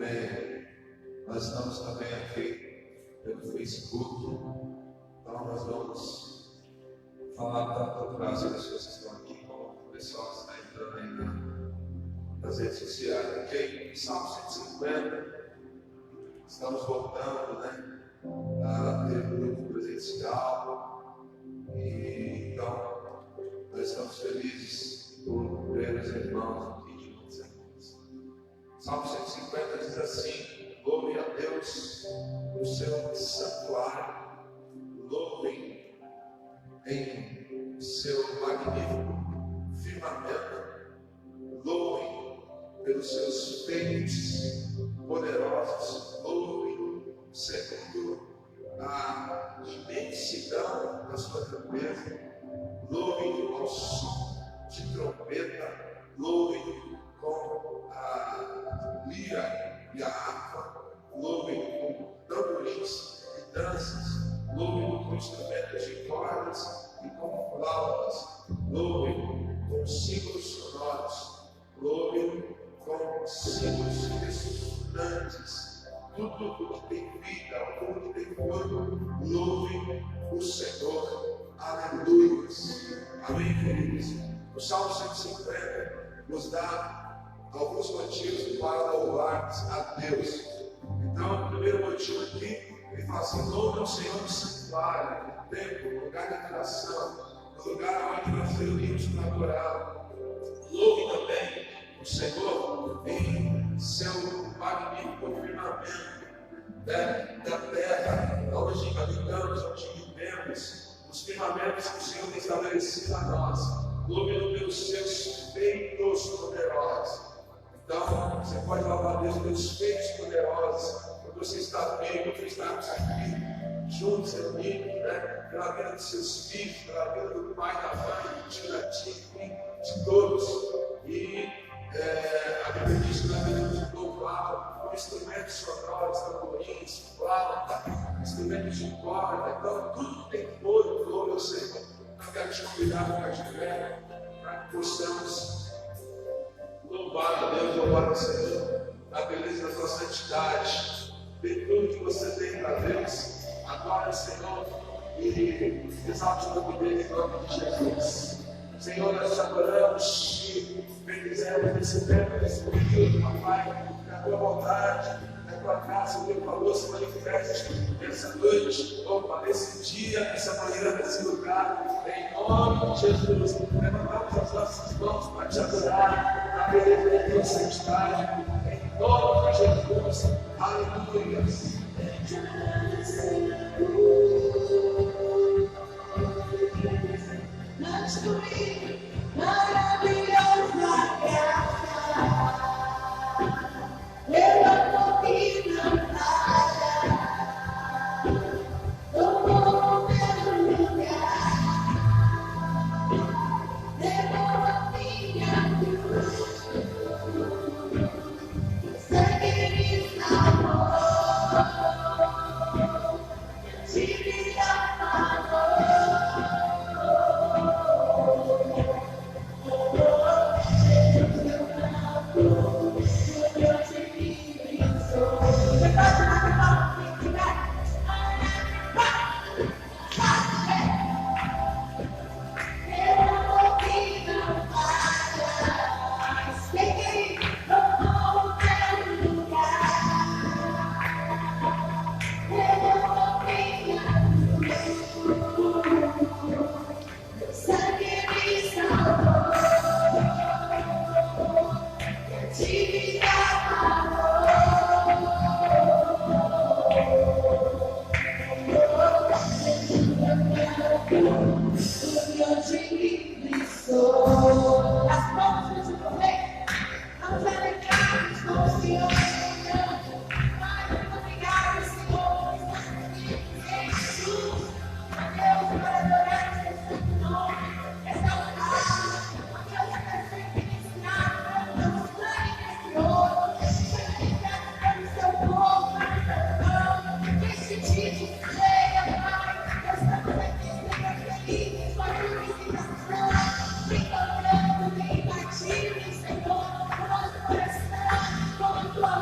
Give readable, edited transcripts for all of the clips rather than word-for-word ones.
Amém. Nós estamos também aqui pelo Facebook. Então nós vamos falar tanto para as pessoas que estão aqui, como o pessoal que está entrando aí nas redes sociais. Ok? Salmo 150. Estamos voltando, né? A ter grupo presencial. E então nós estamos felizes por ver os irmãos aqui de muitos irmãos. Salmo 150 diz assim: louvem a Deus no seu santuário, louvem em seu magnífico firmamento, louvem pelos seus feitos poderosos, louvem segundo a imensidão da sua grandeza, louvem ao som de trompeta, louvem com a lira e a harpa, louvem com tamborins e danças, louvem com instrumentos de cordas e com flautas, louvem com símbolos sonoros, louvem com símbolos ressonantes. Tudo que tem vida, tudo que tem corpo, louvem o Senhor. Aleluia. Amém, queridos? O Salmo 150 nos dá alguns motivos para louvarmos a Deus. Então, o primeiro motivo aqui, ele fala assim: louve ao Senhor no santuário, no templo, no lugar de adoração, no lugar onde nós reunimos para adorar. Louve também o Senhor em seu magnífico firmamento, né, da terra, onde habitamos, onde vivemos, os firmamentos que o Senhor tem estabelecido a nós. Louve-o pelos seus feitos poderosos. Então, você pode louvar a Deus pelos feitos poderosos, porque você está bem, porque estamos aqui juntos, reunidos, né, pela vida dos seus filhos, pela vida do pai, da mãe, do tio, da tia, de todos. E a Bíblia diz que nós devemos louvar com instrumentos sonoros, tamborins, flauta, instrumentos de corda. Então, tudo tem cor, louve ao Senhor. Eu quero te convidar para que possamos louvar a Deus, louvar o Senhor, a beleza da sua santidade, de tudo que você tem para Deus. Adore o Senhor e exalte o nome dele em nome de Jesus. Senhor, nós te adoramos e bendizemos esse tempo, nesse período, papai, na tua vontade, na tua casa, o teu valor se manifeste nessa noite, opa, nesse dia, nessa manhã, nesse lugar, em nome de Jesus. Levantamos as nossas mãos para te adorar, na beleza da tua santidade, em nome de Jesus. Aleluia. Maravilhosa graça, pela tua vida falha, tomou meu lugar, levou a minha cruz, sangue me salvou, tive amor. Senhor, o nosso coração, como tua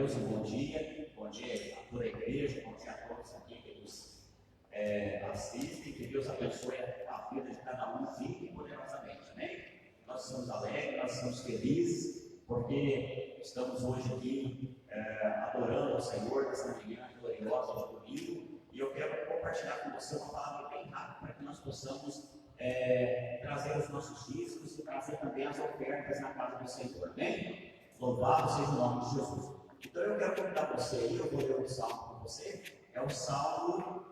Deus, um bom dia a toda a igreja, bom dia a todos aqui que nos assistem, que Deus abençoe a vida de cada um rico e poderosamente, amém? Nós estamos alegres, nós estamos felizes, porque estamos hoje aqui adorando ao Senhor nessa manhã gloriosa de domingo, e eu quero compartilhar com você uma palavra bem rápida para que nós possamos trazer os nossos dízimos e trazer também as ofertas na casa do Senhor, amém? Louvado seja o nome de Jesus. Então eu quero convidar você aí, eu vou ler um salmo com você, é o salmo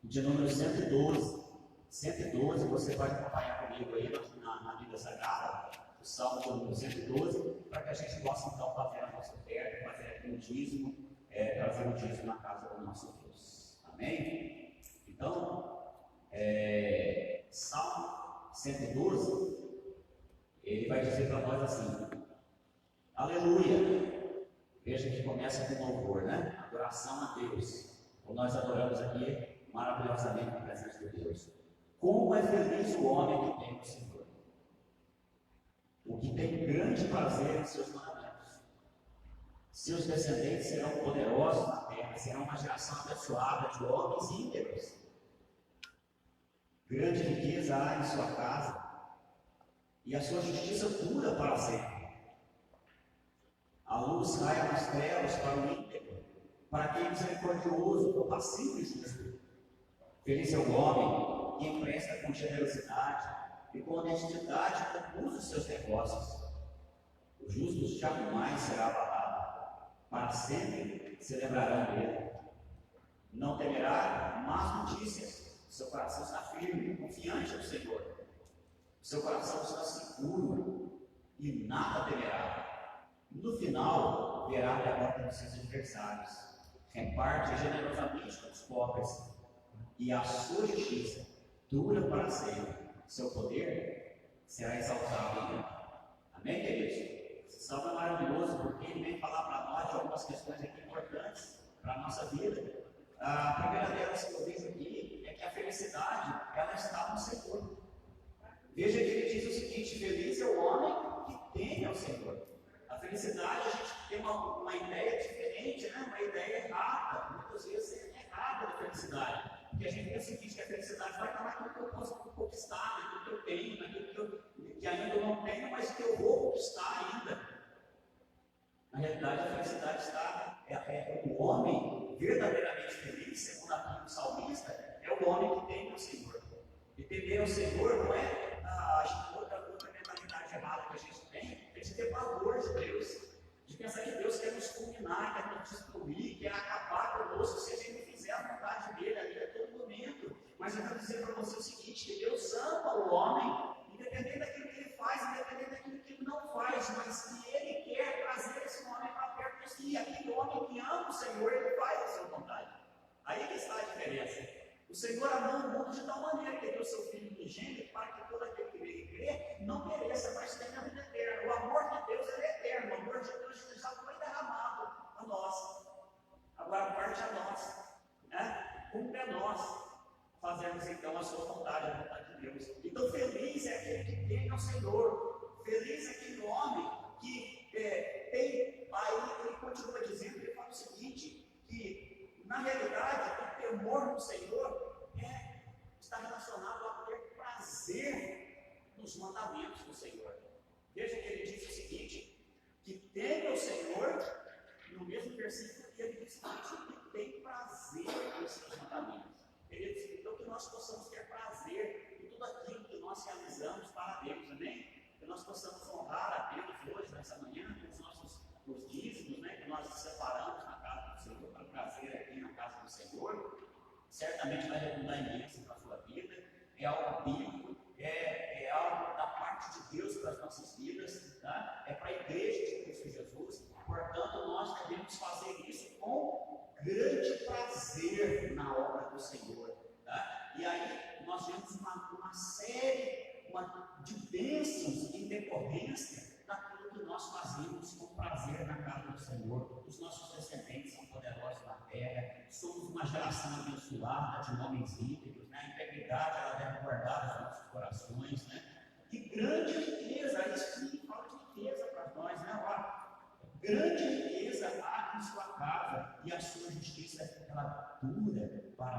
de número 112. 112, você vai acompanhar comigo aí na Bíblia Sagrada, o salmo de número 112, para que a gente possa então fazer a nossa oferta, fazer aqui o dízimo, trazer o dízimo na casa do nosso Deus. Amém? Então, salmo 112, ele vai dizer para nós assim: aleluia! Veja que começa com louvor, né? Adoração a Deus. Como nós adoramos aqui maravilhosamente na presença de Deus. Como é feliz o homem que tem o Senhor, o que tem grande prazer em seus mandamentos. Seus descendentes serão poderosos na terra, serão uma geração abençoada de homens íntegros. Grande riqueza há em sua casa, e a sua justiça dura para sempre. A luz raia nas trevas para o íntegro, para quem é misericordioso, compassivo e justo. Feliz é o homem que empresta com generosidade e com honestidade conduz os seus negócios. O justo jamais será abalado, para sempre se lembrarão dele. Não temerá más notícias, seu coração está firme, confiante no Senhor. Seu coração está seguro e nada temerá. No final, verá a derrota dos seus adversários. Reparte generosamente com os pobres, e a sua justiça dura para sempre. Seu poder será exaltado. Amém, queridos? Esse salmo é maravilhoso, porque ele vem falar para nós de algumas questões aqui importantes para a nossa vida. A primeira delas que eu vejo aqui é que a felicidade, ela está no Senhor. Veja que ele diz o seguinte: feliz é o homem que teme ao Senhor. A felicidade, a gente tem uma ideia diferente, né? Uma ideia errada, muitas vezes é errada da felicidade. Porque a gente pensa o seguinte, que a felicidade vai estar naquilo que eu posso conquistar, naquilo que eu tenho, naquilo que ainda eu não tenho, mas que eu vou conquistar ainda. Na realidade, a felicidade está, o homem verdadeiramente feliz, segundo a Bíblia do salmista, é o homem que teme ao Senhor. E temer ao Senhor não é outra mentalidade errada que a gente tem, é de ter pavor de Deus, de pensar que Deus quer nos fulminar, quer nos destruir, quer acabar conosco se a gente fizer a vontade dele ali a todo momento. Mas eu quero dizer para você o seguinte: que Deus ama o homem, independente daquilo que ele faz, independente daquilo que ele não faz, mas que ele quer trazer esse homem para perto de si. Aquele homem que ama o Senhor, ele faz a sua vontade. Aí que está a diferença. O Senhor amou o mundo de tal maneira que deu seu Filho unigênito para que todo aquele que nele crê não pereça, mas tenha a vida eterna. O amor de Deus é eterno, o amor de Deus já foi derramado a nós. Agora a parte a nós, né? Cumpre a nós fazermos então a sua vontade, a vontade de Deus. Então feliz é aquele que teme ao Senhor, feliz é aquele homem que tem, aí ele continua dizendo, ele fala o seguinte, que na realidade o temor do Senhor está relacionado a ter prazer nos mandamentos do Senhor. Veja que ele diz o seguinte, que teme ao Senhor, no mesmo versículo que ele diz que tem prazer nos seus mandamentos. Ele diz, então, que nós possamos ter prazer em tudo aquilo que nós realizamos para Deus, amém? Que nós possamos honrar a Deus hoje, nessa manhã, com os dízimos, né, que nós separamos na casa do Senhor, para prazer aqui na casa do Senhor. Certamente vai redundar em bênção para a sua vida, é algo bíblico, é algo da parte de Deus para as nossas vidas, tá? É para a igreja de Cristo Jesus. Portanto, nós devemos fazer isso com grande prazer na obra do Senhor, tá? E aí nós vemos uma série de bênçãos em decorrência daquilo que nós fazemos com prazer na casa do Senhor. Os nossos descendentes são poderosos na terra, somos uma geração abençoada de homens íntegros, né? A integridade ela deve guardar os nossos corações, né? Que grande riqueza, isso sim fala de riqueza para nós, né? Grande riqueza há em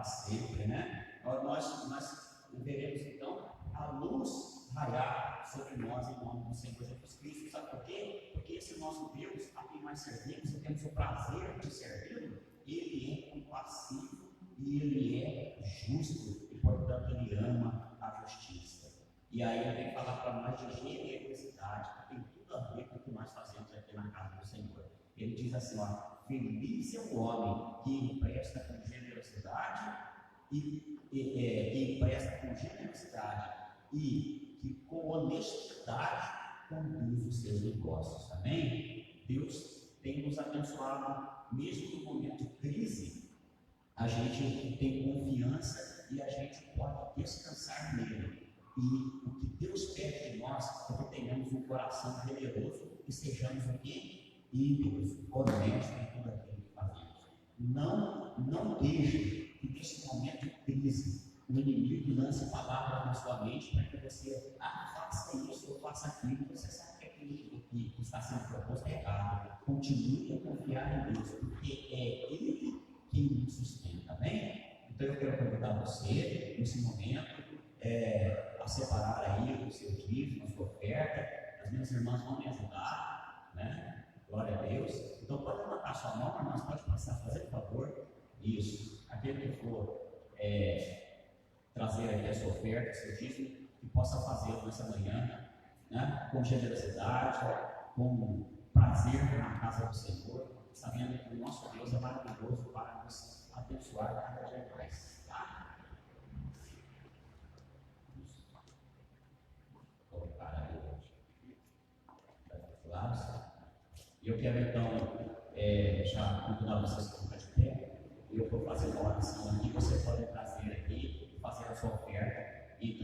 para sempre, né? Nós veremos então a luz raiar sobre nós em nome do Senhor Jesus Cristo. Sabe por quê? Porque esse nosso Deus, a quem nós servimos e temos o prazer de servi-lo, ele é compassivo e ele é justo e, portanto, ele ama a justiça. E aí ele vem falar para nós de generosidade, que tem tudo a ver com o que nós fazemos aqui na casa do Senhor. Ele diz assim, ó, feliz é o homem que empresta com generosidade e empresta com generosidade e que com honestidade conduz os seus negócios. Amém? Deus tem nos abençoado, mesmo no momento de crise, a gente tem confiança e a gente pode descansar nele. E o que Deus pede de nós é que tenhamos um coração generoso e sejamos o quê? Íntegros, honestos em tudo aquilo que fazemos. Não deixe que nesse momento de crise o inimigo lance palavras na sua mente para que você faça isso ou faça aquilo. Você sabe que aquilo que está sendo proposto é errado. Continue a confiar em Deus, porque é Ele quem nos sustenta, bem? Então eu quero convidar você, nesse momento, a separar aí o seu dízimo, a sua oferta. As minhas irmãs vão me ajudar, né? Glória a Deus. Então pode levantar sua mão, irmãs, pode passar, fazer um favor. Isso. Aquele que for trazer aqui a sua oferta, o seu dízimo, que possa fazê-lo nessa manhã, né? Com generosidade, com prazer na casa do Senhor, sabendo que o nosso Deus é maravilhoso para nos abençoar cada dia mais. Tá? Colocar aí os lados. E eu quero então já convidar vocês para ficar de pé. Eu vou fazer uma oração aqui. Você pode trazer aqui, fazer a sua oferta e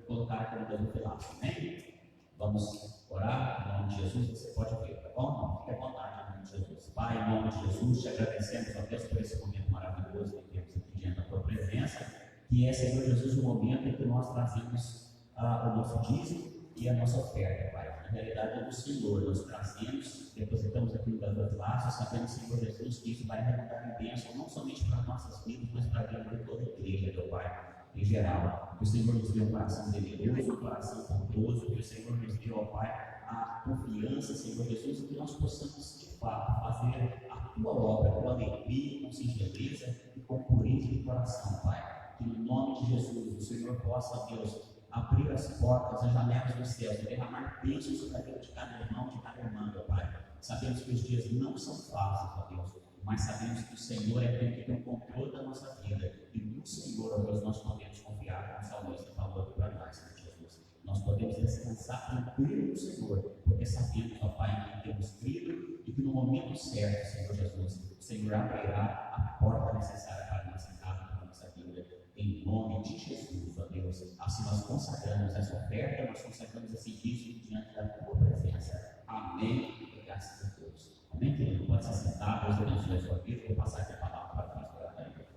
colocar aqui no mesmo pedaço. Amém? Vamos orar em nome de Jesus. Você pode ver, tá bom? Fique à vontade em nome de Jesus. Pai, em nome de Jesus, te agradecemos, ó Deus, por esse momento maravilhoso que temos aqui diante da tua presença. Que é, Senhor Jesus, o momento em que nós trazemos o nosso dízimo e a nossa oferta, Pai. Na realidade é do Senhor, nós trazemos, depositamos aqui no das laços, sabendo, Senhor Jesus, que isso vai redundar em bênção, não somente para as nossas vidas, mas para a vida de toda a igreja, meu Pai, em geral. Que o Senhor nos dê um coração generoso, um coração bondoso, que o Senhor nos dê, ó Pai, a confiança, Senhor Jesus, que nós possamos, de fato, fazer a tua obra com alegria, com singeleza e com pureza de coração, Pai. Que no nome de Jesus o Senhor possa, Deus, abrir as portas, as janelas dos céus, derramar bênçãos sobre a vida de cada irmão, de cada irmã, meu Pai. Sabemos que os dias não são fáceis, ó Deus, mas sabemos que o Senhor é aquele que tem o controle da nossa vida. E no Senhor, ó Deus, nós podemos confiar, como o salmista falou aqui para nós, Senhor Jesus. Nós podemos descansar tranquilo no Senhor, porque sabemos, ó Pai, que temos crido e que no momento certo, Senhor Jesus, o Senhor abrirá a porta necessária para a nossa casa, para a nossa vida. Em nome de Jesus, ó Deus, assim nós consagramos essa oferta, nós consagramos esse dízimo diante da tua presença. Amém. E graças a Deus. Amém, querido? Pode se sentar, Deus abençoe a sua vida. Vou passar aqui a palavra para a pastora Tânia.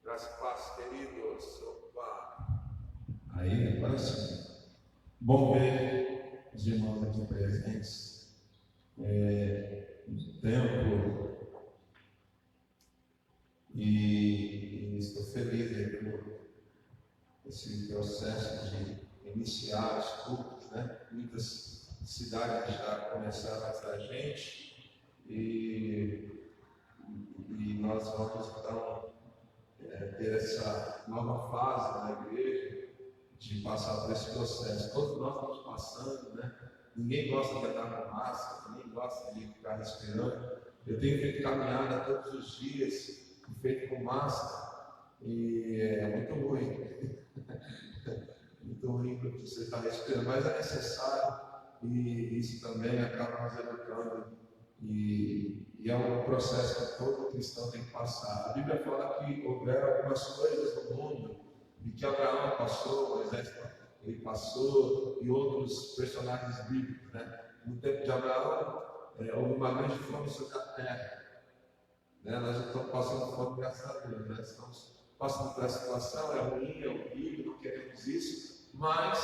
Graças e paz, queridos. Opa! Aí, agora sim. Bom ver os irmãos aqui presentes. No tempo. E estou feliz aí por esse processo de iniciar os cultos, né? Muitas cidades já começaram a trazer gente e nós vamos então ter essa nova fase na igreja de passar por esse processo. Todos nós estamos passando, né? Ninguém gosta de andar com máscara, ninguém gosta de ficar respirando. Eu tenho feito caminhada todos os dias, feito com máscara, e é muito ruim. Muito ruim porque você está respirando, mas é necessário, e isso também acaba nos educando. E é um processo que todo cristão tem que passar. A Bíblia fala que houveram algumas coisas no mundo e que Abraão passou, Moisés ele passou, e outros personagens bíblicos, né? No tempo de Abraão, houve uma grande fome sobre a terra. Né? Nós já estamos passando fome, graças a Deus. Né? Estamos passando por essa situação, é ruim, é horrível, não queremos isso, mas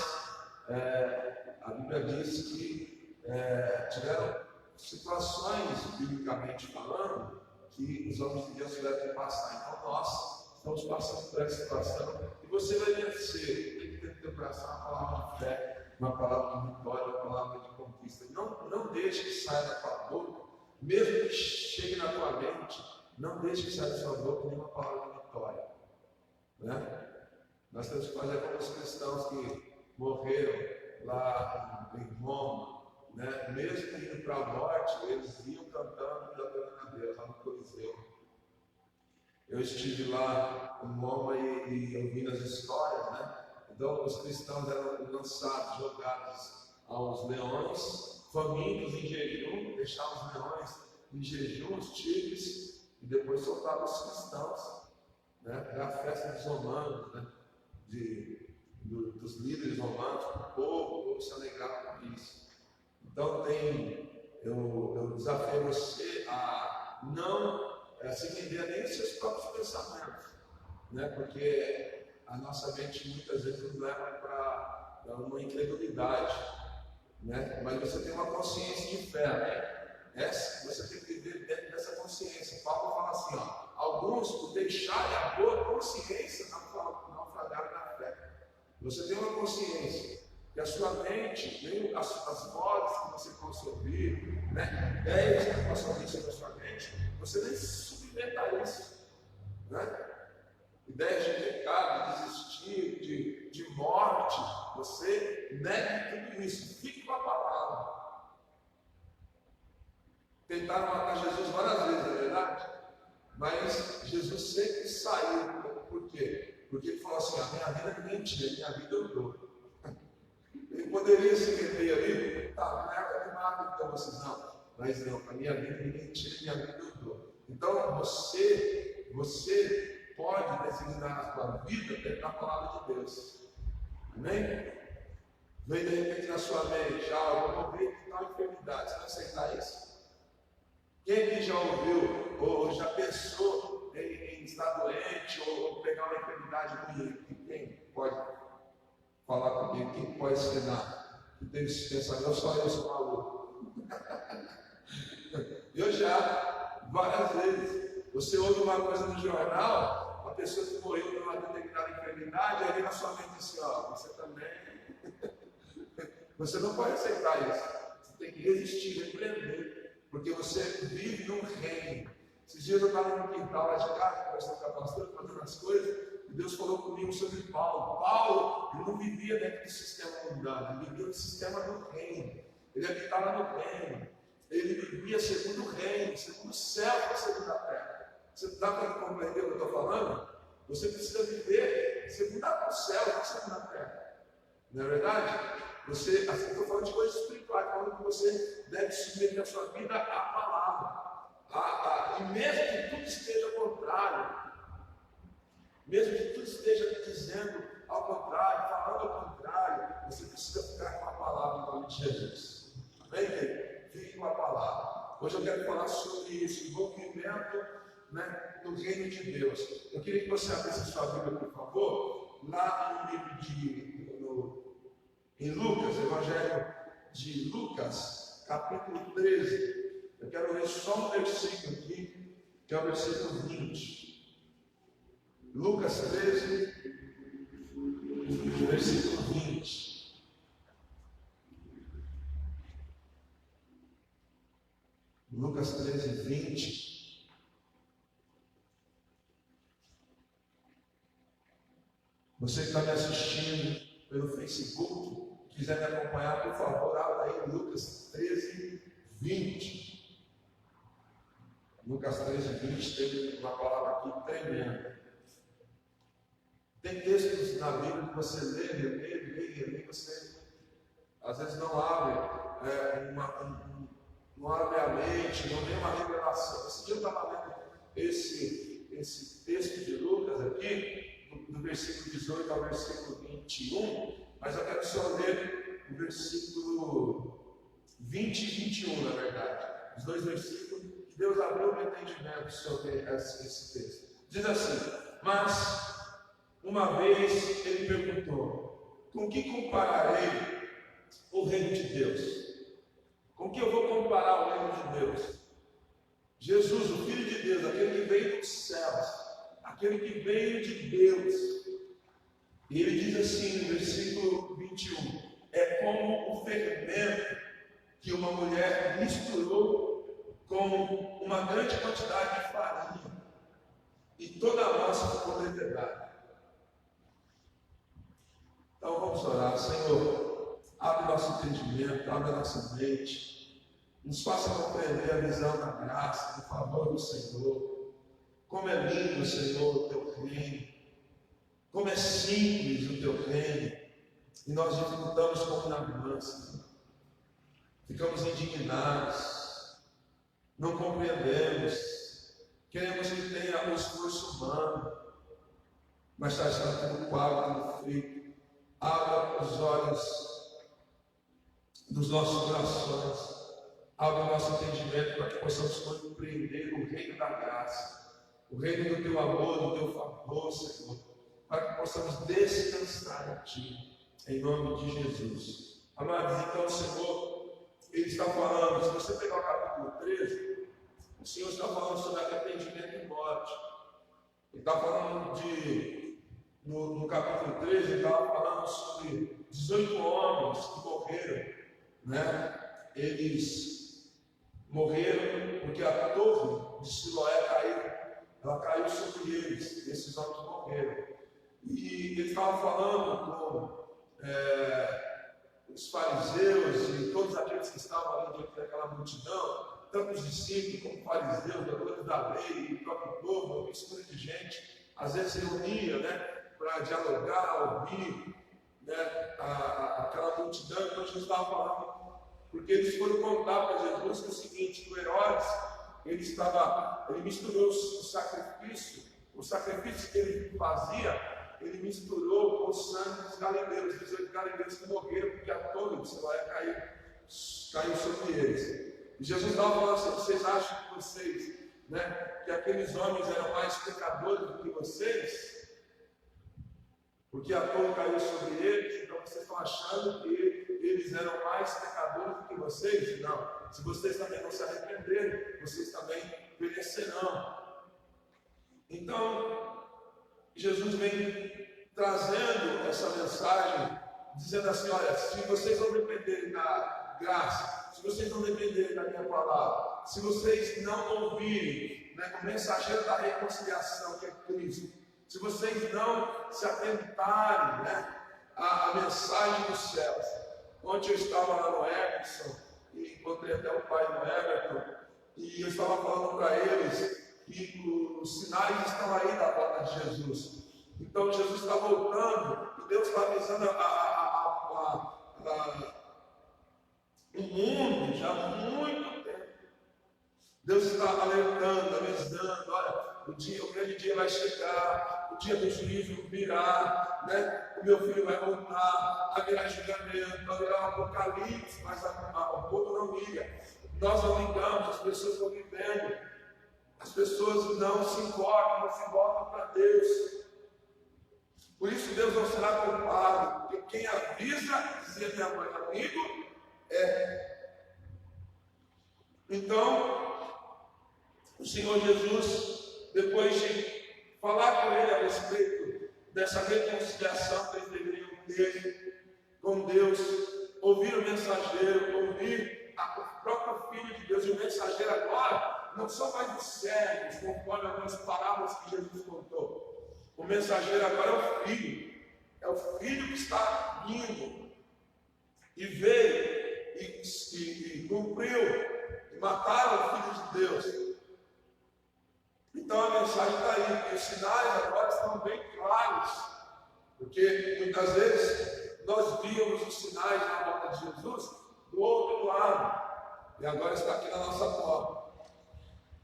a Bíblia diz que tiveram situações, biblicamente falando, que os homens de Deus tiveram que passar. Então nós estamos passando por essa situação e você vai vencer. Tem que ter teu coração uma palavra de fé, uma palavra de vitória, uma palavra de conquista. Não deixe que saia da tua boca, mesmo que chegue na tua mente, não deixe que saia da sua boca nenhuma palavra de vitória. Né? Nós temos que fazer como os cristãos que morreram lá em Roma, né? Mesmo indo para a morte, eles iam cantando e adorando a Deus lá no Coliseu. Eu estive lá em Roma e ouvindo as histórias, né? Então os cristãos eram lançados, jogados aos leões, famintos em jejum, deixavam os leões em jejum, os tigres, e depois soltavam os cristãos. Né? Era a festa dos romanos, né? Dos líderes romanos, o povo se alegrava com isso. Então eu desafio você a não se render nem aos seus próprios pensamentos, né? Porque a nossa mente muitas vezes nos leva para uma incredulidade, né? Mas você tem uma consciência de fé, né? Você tem que viver dentro dessa consciência. Paulo fala assim, ó, alguns por deixarem a boa consciência naufragaram na fé. Você tem uma consciência que a sua mente, nem as vozes que você possa ouvir, né? Ideias que possam vir sobre a sua mente, você nem se submeta a isso, né? Ideias de pecado, de desistir, de morte, você negue tudo isso, fique com a palavra. Tentaram matar Jesus várias vezes, é verdade? Mas Jesus sempre saiu. Por quê? Porque ele falou assim, a minha vida ninguém tira, a minha vida eu dou. Ele poderia se meter ali, tá, não é nada então vocês não. Mas não, a minha vida ninguém tira, a minha vida eu dou. Então você pode designar a sua vida dentro da palavra de Deus. Amém? Vem de repente na sua mente, eu vou ver que tal enfermidade, você vai aceitar isso? Quem aqui já ouviu ou já pensou em estar doente ou pegar uma enfermidade ruim? Quem pode falar comigo? Quem pode ensinar? Que teve esse pensamento? Só eu sou maluco. Eu já, várias vezes. Você ouve uma coisa no jornal, a pessoa que morreu por uma determinada enfermidade, aí na sua mente assim, você também. Você não pode aceitar isso. Você tem que resistir, repreender. Porque você vive num reino. Esses dias eu estava no quintal lá de casa, conversando com a pastora, fazendo as coisas, e Deus falou comigo sobre Paulo. Paulo, ele não vivia dentro do sistema mundano, ele vivia no sistema do reino. Ele habitava no reino. Ele vivia segundo o reino, segundo o céu, segundo a terra. Você dá para compreender o que eu estou falando? Você precisa viver segundo o céu, não segundo a terra. Não é verdade? Assim, estou falando de coisas espirituais, falando que você deve submeter a sua vida à palavra. E mesmo que tudo esteja ao contrário, mesmo que tudo esteja dizendo ao contrário, falando ao contrário, você precisa ficar com a palavra em nome de Jesus. Amém, querido? Fique com a palavra. Hoje eu quero falar sobre isso, envolvimento, né, do reino de Deus. Eu queria que você abrisse a sua Bíblia, por favor, lá no livro em Lucas, Evangelho de Lucas, capítulo 13. Eu quero ler só um versículo aqui, que é o versículo 20. Lucas 13, versículo 20. Lucas 13, 20. Você que está me assistindo pelo Facebook, quiser me acompanhar, por favor, abra aí Lucas 13, 20. Lucas 13, 20 tem uma palavra aqui tremenda. Tem textos na Bíblia que você lê, você às vezes não abre, não abre a mente, não tem uma revelação. Esse dia eu estava lendo esse texto de Lucas aqui, do versículo 18 ao versículo 21, mas eu quero só ler o versículo 20 e 21, na verdade. Os dois versículos, que Deus abriu o entendimento sobre esse texto. Diz assim: mas, uma vez ele perguntou: com que compararei o reino de Deus? Com que eu vou comparar o reino de Deus? Jesus, o Filho de Deus, aquele que veio dos céus, aquele que veio de Deus. E ele diz assim no versículo 21: é como o fermento que uma mulher misturou com uma grande quantidade de farinha, e toda a massa ficou levedada. Então vamos orar. Senhor, abre nosso entendimento, abre a nossa mente, nos faça compreender a visão da graça, do favor do Senhor. Como é lindo, Senhor, o teu reino, como é simples o teu reino, e nós dificultamos como na mudança, ficamos indignados, não compreendemos, queremos que tenha o esforço humano, mas está tudo pago, tudo feito. Abra os olhos dos nossos corações, abra o nosso entendimento para que possamos compreender o reino da graça, o reino do teu amor, do teu favor, Senhor, para que possamos descansar em Ti, em nome de Jesus. Amados, então o Senhor, Ele está falando, se você pegar o capítulo 13, o Senhor está falando sobre arrependimento e morte. Ele está falando no capítulo 13, ele estava falando sobre 18 homens que morreram, né? Eles morreram porque a torre de Siloé caiu, ela caiu sobre eles, esses homens morreram. E ele estava falando com os fariseus e todos aqueles que estavam ali diante daquela multidão, tanto os discípulos como fariseus, doutores da lei, o próprio povo, uma mistura de gente, às vezes se reunia, né, para dialogar, ouvir, né, aquela multidão. Então Jesus estava falando, porque eles foram contar para Jesus que é o seguinte, que o Herodes, ele misturou o sacrifício que ele fazia, ele misturou com o sangue dos galileus, 18 galileus que morreram, porque a torre de Siloé caiu sobre eles. E Jesus estava falando assim: vocês acham que vocês, né, que aqueles homens eram mais pecadores do que vocês? Porque a torre caiu sobre eles, então vocês estão achando que eles eram mais pecadores do que vocês? Não. Se vocês também não se arrependerem, vocês também perecerão. Então, Jesus vem trazendo essa mensagem, dizendo assim: olha, se vocês não dependerem da graça, se vocês não dependerem da minha palavra, se vocês não ouvirem, né, o mensageiro da reconciliação, que é Cristo, se vocês não se atentarem, né, à mensagem dos céus. Ontem eu estava lá no Everton e encontrei até o pai no Everton, e eu estava falando para eles que os sinais estão aí da volta de Jesus. Então Jesus está voltando e Deus está avisando o mundo já há muito tempo. Deus está alertando, avisando: olha, o grande dia vai chegar, o dia do juízo virá, né? O meu filho vai voltar, haverá julgamento, haverá um apocalipse, mas o povo não liga. Nós não ligamos, as pessoas estão vivendo, as pessoas não se importam, não se voltam para Deus. Por isso Deus não será culpado, porque quem avisa, dizia minha mãe, amigo, é. Então, o Senhor Jesus, depois de falar com ele a respeito dessa reconciliação que eles deveriam ter com Deus, ouvir o mensageiro, ouvir o próprio Filho de Deus, e o mensageiro agora não são mais os servos, conforme algumas parábolas que Jesus contou. O mensageiro agora é o Filho que está vindo, e veio e cumpriu, e mataram o Filho de Deus. Então a mensagem está aí, e os sinais agora estão bem claros, porque muitas vezes nós víamos os sinais na volta de Jesus do outro lado, e agora está aqui na nossa porta.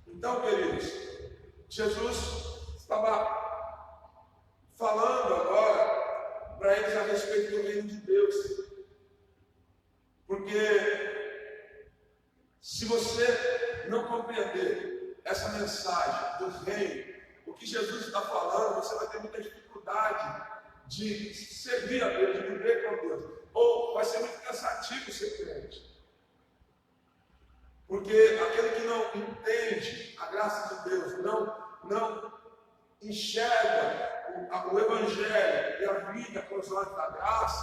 Então, queridos, Jesus estava falando agora para eles a respeito do reino de Deus. Porque se você não compreender essa mensagem do reino, o que Jesus está falando, você vai ter muita dificuldade de servir a Deus, de viver com Deus. Ou vai ser muito cansativo ser crente. Porque aquele que não entende a graça de Deus, não enxerga o Evangelho e a vida com os olhos da graça,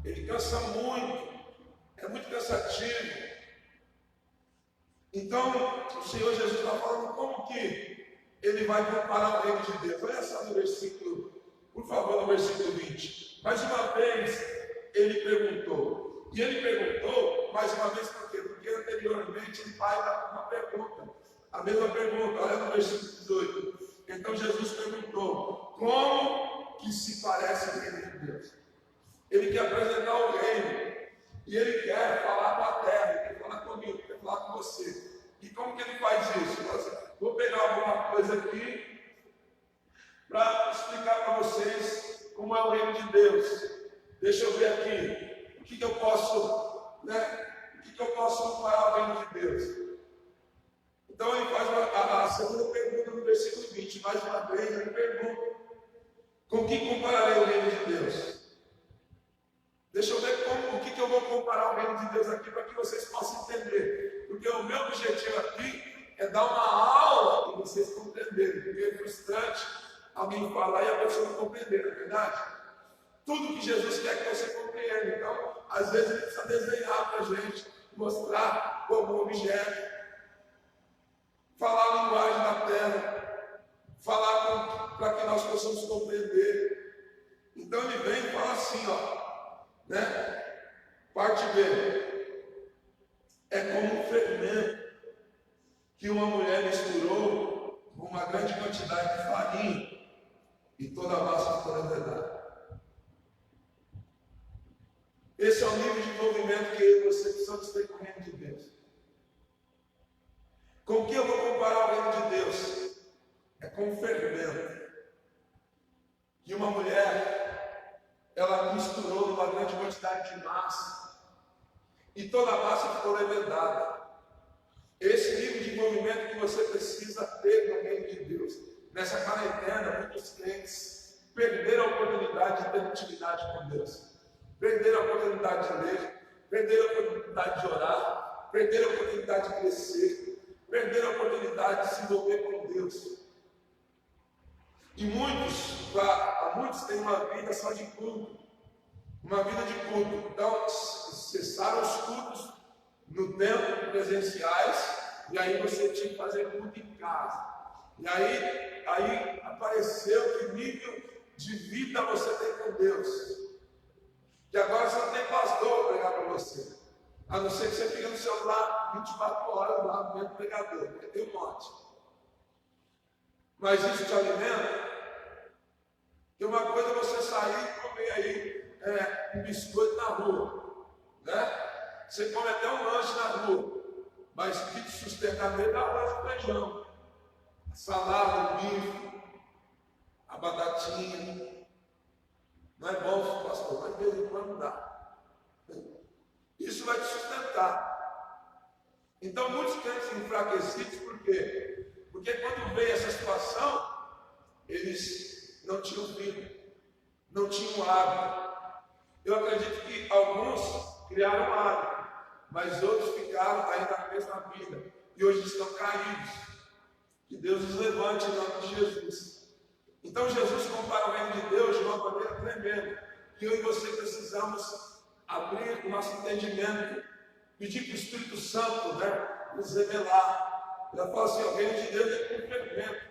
ele cansa muito, é muito cansativo. Então, o Senhor Jesus está falando como que ele vai comparar o reino de Deus. Olha só no versículo, por favor, no versículo 20. Mais uma vez, ele perguntou. E ele perguntou, mais uma vez, por quê? Porque anteriormente ele faz uma pergunta. A mesma pergunta, olha no versículo 18. Então Jesus perguntou, como que se parece o reino de Deus? Ele quer apresentar o reino. E ele quer falar com a terra, ele quer falar comigo, ele quer falar com você. E como que ele faz isso? Vou pegar alguma coisa aqui para explicar para vocês como é o reino de Deus. Deixa eu ver aqui. O que eu posso, O que eu posso comparar ao reino de Deus? Então ele faz a segunda pergunta no versículo 20. Mais uma vez ele pergunta: com que compararei o reino de Deus? Deixa eu ver o que eu vou comparar o reino de Deus aqui para que vocês possam entender. Porque o meu objetivo aqui é dar uma aula e vocês compreenderem. Porque é frustrante alguém falar e a pessoa não compreender, não é verdade? Tudo que Jesus quer que você compreenda. Então, às vezes ele precisa desenhar para a gente, mostrar como objeto, falar a linguagem da terra, falar para que nós possamos compreender. Então ele vem e fala assim, Parte B. É como um fermento que uma mulher misturou com uma grande quantidade de farinha e toda a massa ficou levedada. Esse é o nível de envolvimento que eu e você precisamos ter com o reino de Deus. Com o que eu vou comparar o reino de Deus? É com um fermento que uma mulher, ela misturou numa grande quantidade de massa e toda a massa ficou levedada. Esse nível de envolvimento que você precisa ter no reino de Deus. Nessa quarentena, muitos crentes perderam a oportunidade de ter intimidade com Deus. Perderam a oportunidade de ler, perderam a oportunidade de orar, perderam a oportunidade de crescer, perderam a oportunidade de se envolver com Deus. E muitos têm uma vida só de culto, uma vida de culto. Então, cessaram os cultos no templo presenciais, e aí você tinha que fazer culto em casa. E aí apareceu que nível de vida você tem com Deus. Que agora você não tem pastor para pregar para você. A não ser que você fique no celular 24 horas lá no pregador, porque tem um monte. Mas isso te alimenta? Que uma coisa é você sair e comer aí um biscoito na rua. Você come até um lanche na rua. Mas o que te sustenta mesmo é arroz e feijão. A salada, o bife, a batatinha. Não é bom, pastor, mas de vez em quando dá. Isso vai te sustentar. Então, muitos crentes enfraquecidos, por quê? Porque quando veio essa situação, eles não tinham vida, não tinham hábito. Eu acredito que alguns criaram hábito, mas outros ficaram ainda na mesma vida e hoje estão caídos. Que Deus os levante em nome de Jesus. Então Jesus compara o reino de Deus de uma maneira tremenda, que eu e você precisamos abrir o nosso entendimento, pedir para o Espírito Santo nos revelar. Ela fala assim: o reino de Deus é como um fermento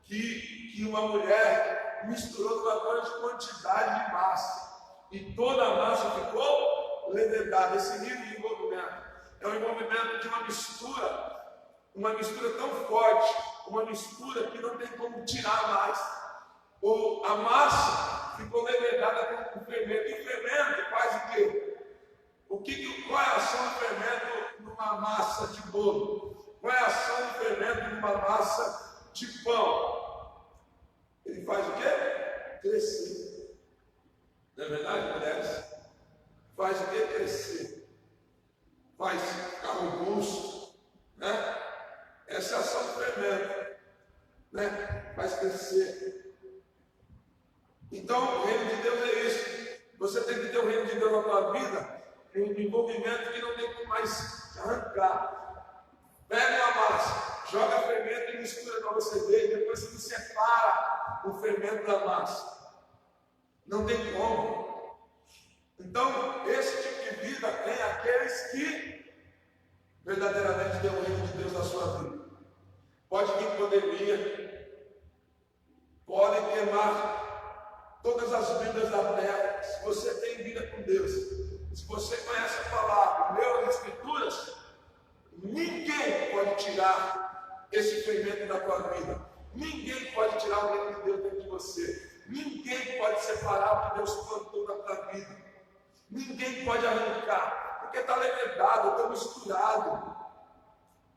que uma mulher misturou uma grande quantidade de massa, e toda a massa ficou levedada. Esse nível de envolvimento é um envolvimento de uma mistura tão forte, uma mistura que não tem como tirar mais. Ou a massa ficou levedada com o fermento. E o fermento faz o quê? Qual é a ação do fermento numa massa de bolo? Qual é a ação do fermento numa massa de pão? Ele faz o quê? é verdade, mulheres? Faz o que? Crescer. Faz ficar robusto, né? Essa é a ação do fermento, né? Faz crescer. Então, o reino de Deus é isso. Você tem que ter o reino de Deus na tua vida, um envolvimento que não tem como mais arrancar. Pega uma massa, joga fermento e mistura para você ver, e depois você separa o fermento da massa. Não tem como. Então, esse tipo de vida tem aqueles que verdadeiramente têm o reino de Deus na sua vida. Pode vir pandemia, pode queimar todas as vidas da terra. Se você tem vida com Deus, se você conhece a palavra, leu as Escrituras, ninguém pode tirar esse fermento da tua vida. Ninguém pode tirar o reino de Deus dentro de você. Ninguém pode separar o que Deus plantou na tua vida. Ninguém pode arrancar, porque está levedado, está misturado.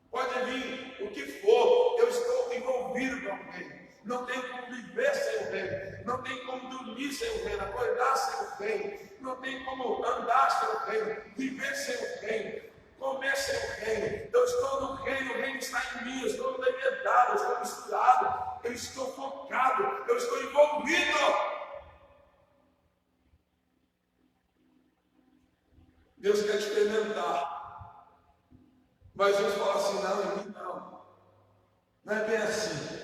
Pode vir o que for, eu estou envolvido com o reino. Não tem como viver sem o reino. Não tem como dormir sem o reino, acordar sem o reino. Não tem como andar sem o reino, viver sem o reino, comer sem o reino. Eu estou no reino, o reino está em mim, eu estou levedado, eu estou misturado, eu estou focado, eu estou envolvido. Deus quer te experimentar. Mas Deus fala assim, não, em mim não. Não é bem assim.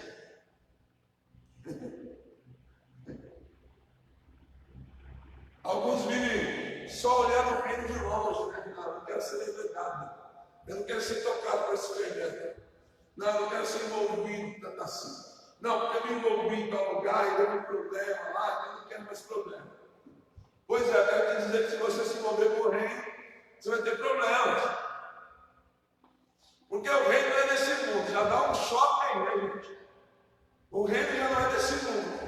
Alguns vivem só olhando o reino de longe, né? Não, eu não quero ser levedado. Eu não quero ser tocado por esse fermento. Não, eu não quero ser envolvido tanto assim. Não, porque eu me envolvi em tal lugar e deu um problema lá, eu não quero mais problema. Pois é, eu quero te dizer que se você se envolver com o reino, você vai ter problemas. Porque o reino não é desse mundo, já dá um choque aí, né, gente? O reino já não é desse mundo.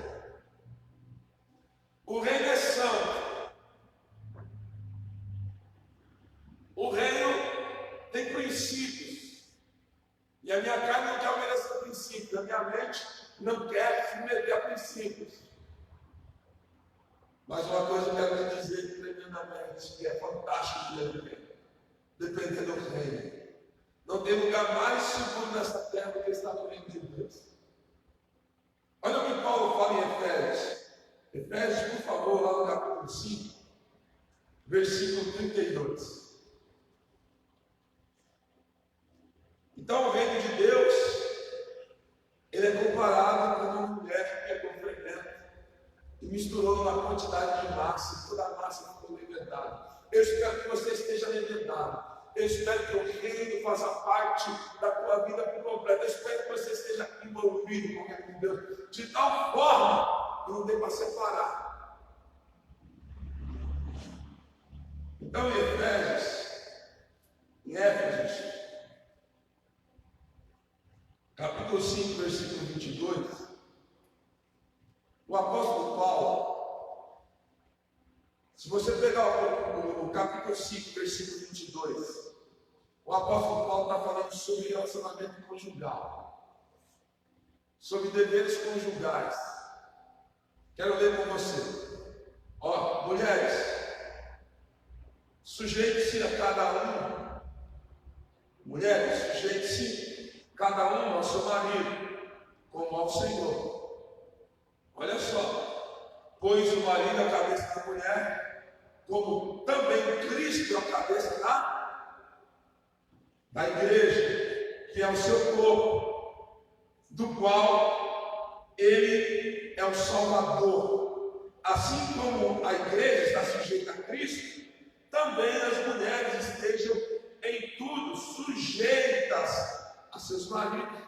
O reino é santo. O reino tem princípios. E a minha carne não quer obedecer princípios, a minha mente não quer se meter a princípios. Mas uma coisa eu quero te dizer tremendamente, que é fantástico depender do reino. Não tem lugar mais seguro nessa terra do que estar no reino de Deus. Olha o que Paulo fala em Efésios. Efésios, por favor, lá no capítulo 5, versículo 32. Então o reino de Deus, ele é comparado com uma mulher que pegou fermento e misturou numa quantidade de massa, toda a massa ficou levedada. Eu espero que você esteja levedado. Eu espero que o reino faça parte da tua vida por completo. Eu espero que você esteja envolvido com o reino de Deus, de tal forma que não dê para separar. Então, em Éfesos, capítulo 5, versículo 22, o apóstolo Paulo, se você pegar o capítulo 5, versículo 22, o apóstolo Paulo está falando sobre relacionamento conjugal, sobre deveres conjugais. Quero ler com você. Ó, mulheres, sujeite-se a cada um. Mulheres, sujeite-se cada um ao seu marido, como ao Senhor. Olha só, pois o marido é a cabeça da mulher, como também Cristo é a cabeça da igreja, que é o seu corpo, do qual ele é o Salvador. Assim como a igreja está sujeita a Cristo, também as mulheres estejam em tudo sujeitas a seus maridos.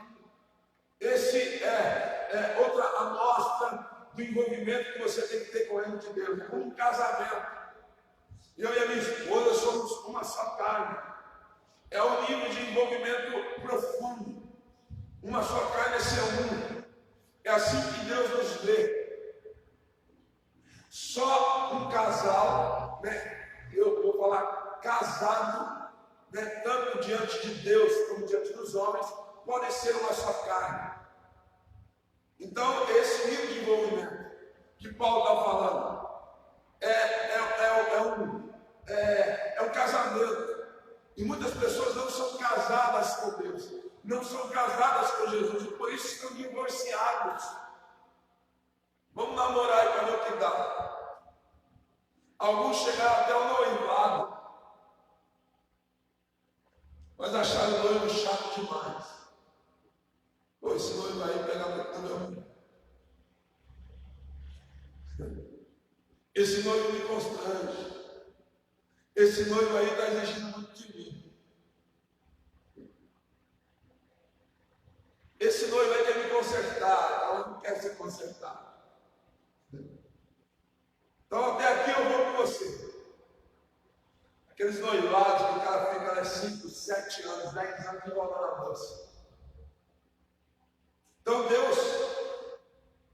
Esse é outra amostra do envolvimento que você tem que ter com o reino de Deus. Um casamento. Eu e a minha esposa somos uma só carne. É um nível de envolvimento profundo. Uma só carne é ser um. É assim que Deus nos vê. Só um casal, né? Eu vou falar casado, né? Tanto diante de Deus como diante dos homens, pode ser uma só carne. Então, esse nível de envolvimento que Paulo está falando é um casamento. E muitas pessoas não são casadas com Deus, não são casadas com Jesus, e por isso estão divorciados. Vamos namorar e para ver o que dá. Alguns chegaram até o noivado, mas acharam o noivo chato demais. Pô, esse noivo aí pega muito no meu filho. Esse noivo me constrange. Esse noivo aí está exigindo muito de mim. Esse noivo aí quer me consertar, ela não quer ser consertada. Então até aqui eu vou com você. Aqueles noivados que o cara fica 5, 7 anos, 10 anos enrolando a moça. Então Deus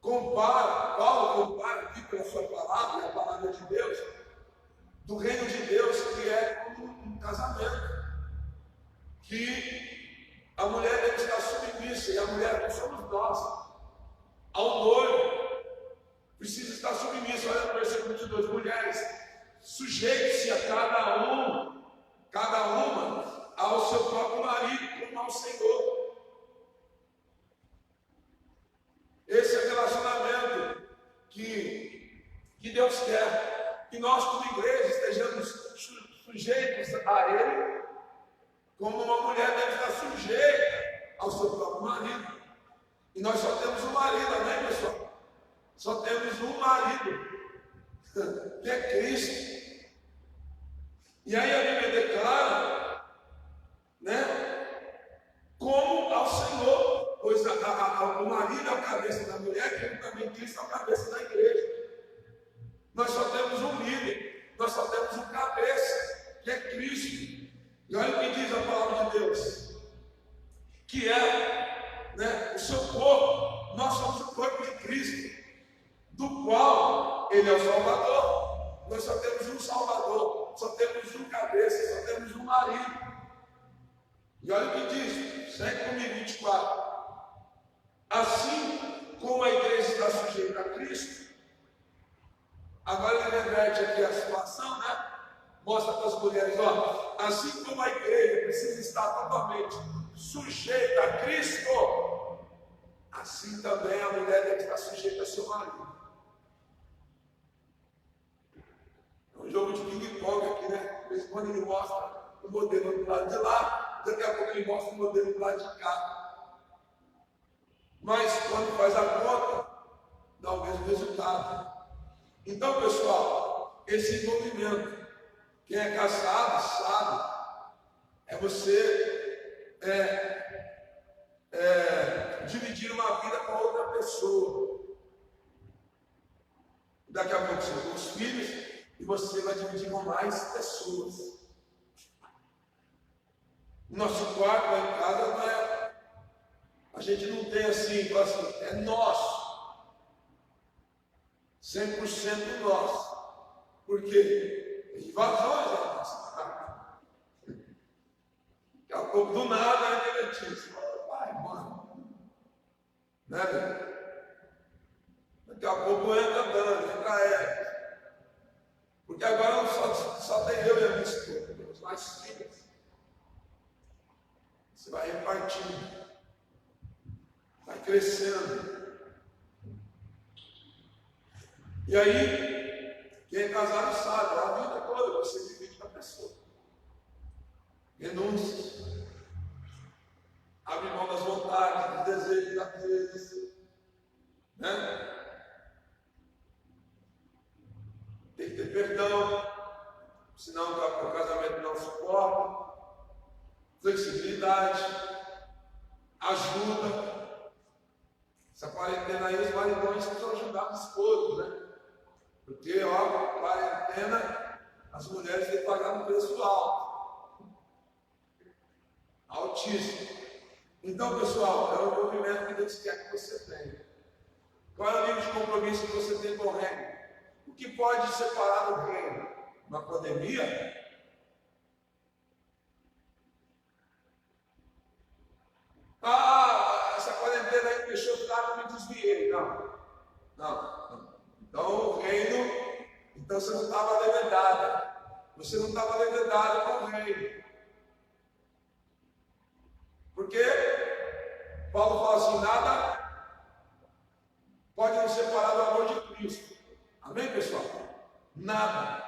Paulo compara aqui pela sua palavra, a palavra de Deus, do reino de Deus, que é como um casamento, que a mulher deve estar submissa, e a mulher não somos nós, ao noivo, precisa estar submissa. Olha no versículo 22, mulheres, sujeite-se a cada uma, ao seu próprio marido, como ao Senhor. Esse é o relacionamento que Deus quer, que nós como igreja estejamos sujeitos a Ele, como uma mulher deve estar sujeita ao seu próprio marido. E nós só temos um marido, amém, pessoal? Só temos um marido, que é Cristo. E aí a Bíblia declara, como ao Senhor. Pois o marido é a cabeça da mulher, como também Cristo é a cabeça da igreja. Nós só temos um líder, nós só temos um cabeça, que é Cristo. E olha o que diz a palavra de Deus, que é o seu corpo. Nós somos o corpo de Cristo, do qual Ele é o Salvador. Nós só temos um Salvador, só temos um cabeça, só temos um marido. E olha o que diz, segue comigo, 24. Assim como a igreja está sujeita a Cristo, agora ele reverte aqui a situação, mostra para as mulheres, assim como a igreja precisa estar totalmente sujeita a Cristo, assim também a mulher deve estar sujeita a seu marido. É um jogo de ping-pong aqui, De vez em quando ele mostra o modelo do lado de lá, daqui a pouco ele mostra o modelo do lado de cá. Mas quando faz a conta, dá o mesmo resultado. Então, pessoal, esse envolvimento, quem é casado sabe, é você dividir uma vida com outra pessoa. Daqui a pouco você tem os filhos e você vai dividir com mais pessoas. Nosso quarto lá em casa a gente não tem assim, é nosso, 100% nosso. Por quê? Tem invasões na nossa casa. Daqui a pouco, do nada, ele diz, vai, mano. Daqui a pouco entra entra ela. Porque agora só tem eu e a minha esposa, temos mais filhos. Você vai repartindo. Vai crescendo. E aí, quem é casado sabe, a vida toda você divide com a pessoa. Renúncia. Abre mão das vontades, dos desejos, às vezes. Tem que ter perdão, senão o casamento não suporta. Flexibilidade. Ajuda. Essa quarentena aí, os maridões precisam ajudar os esposos, Porque, quarentena, as mulheres têm que pagar um preço alto. Altíssimo. Então, pessoal, é o envolvimento que Deus quer que você tenha. Qual é o nível de compromisso que você tem com o reino? O que pode separar do reino? Uma pandemia? Essa quarentena aí me deixou claro, me desviei. Não. Então Então você não estava levedada. Você não estava levedada com o rei. Porque Paulo fala assim, nada pode nos separar do amor de Cristo. Amém, pessoal? Nada.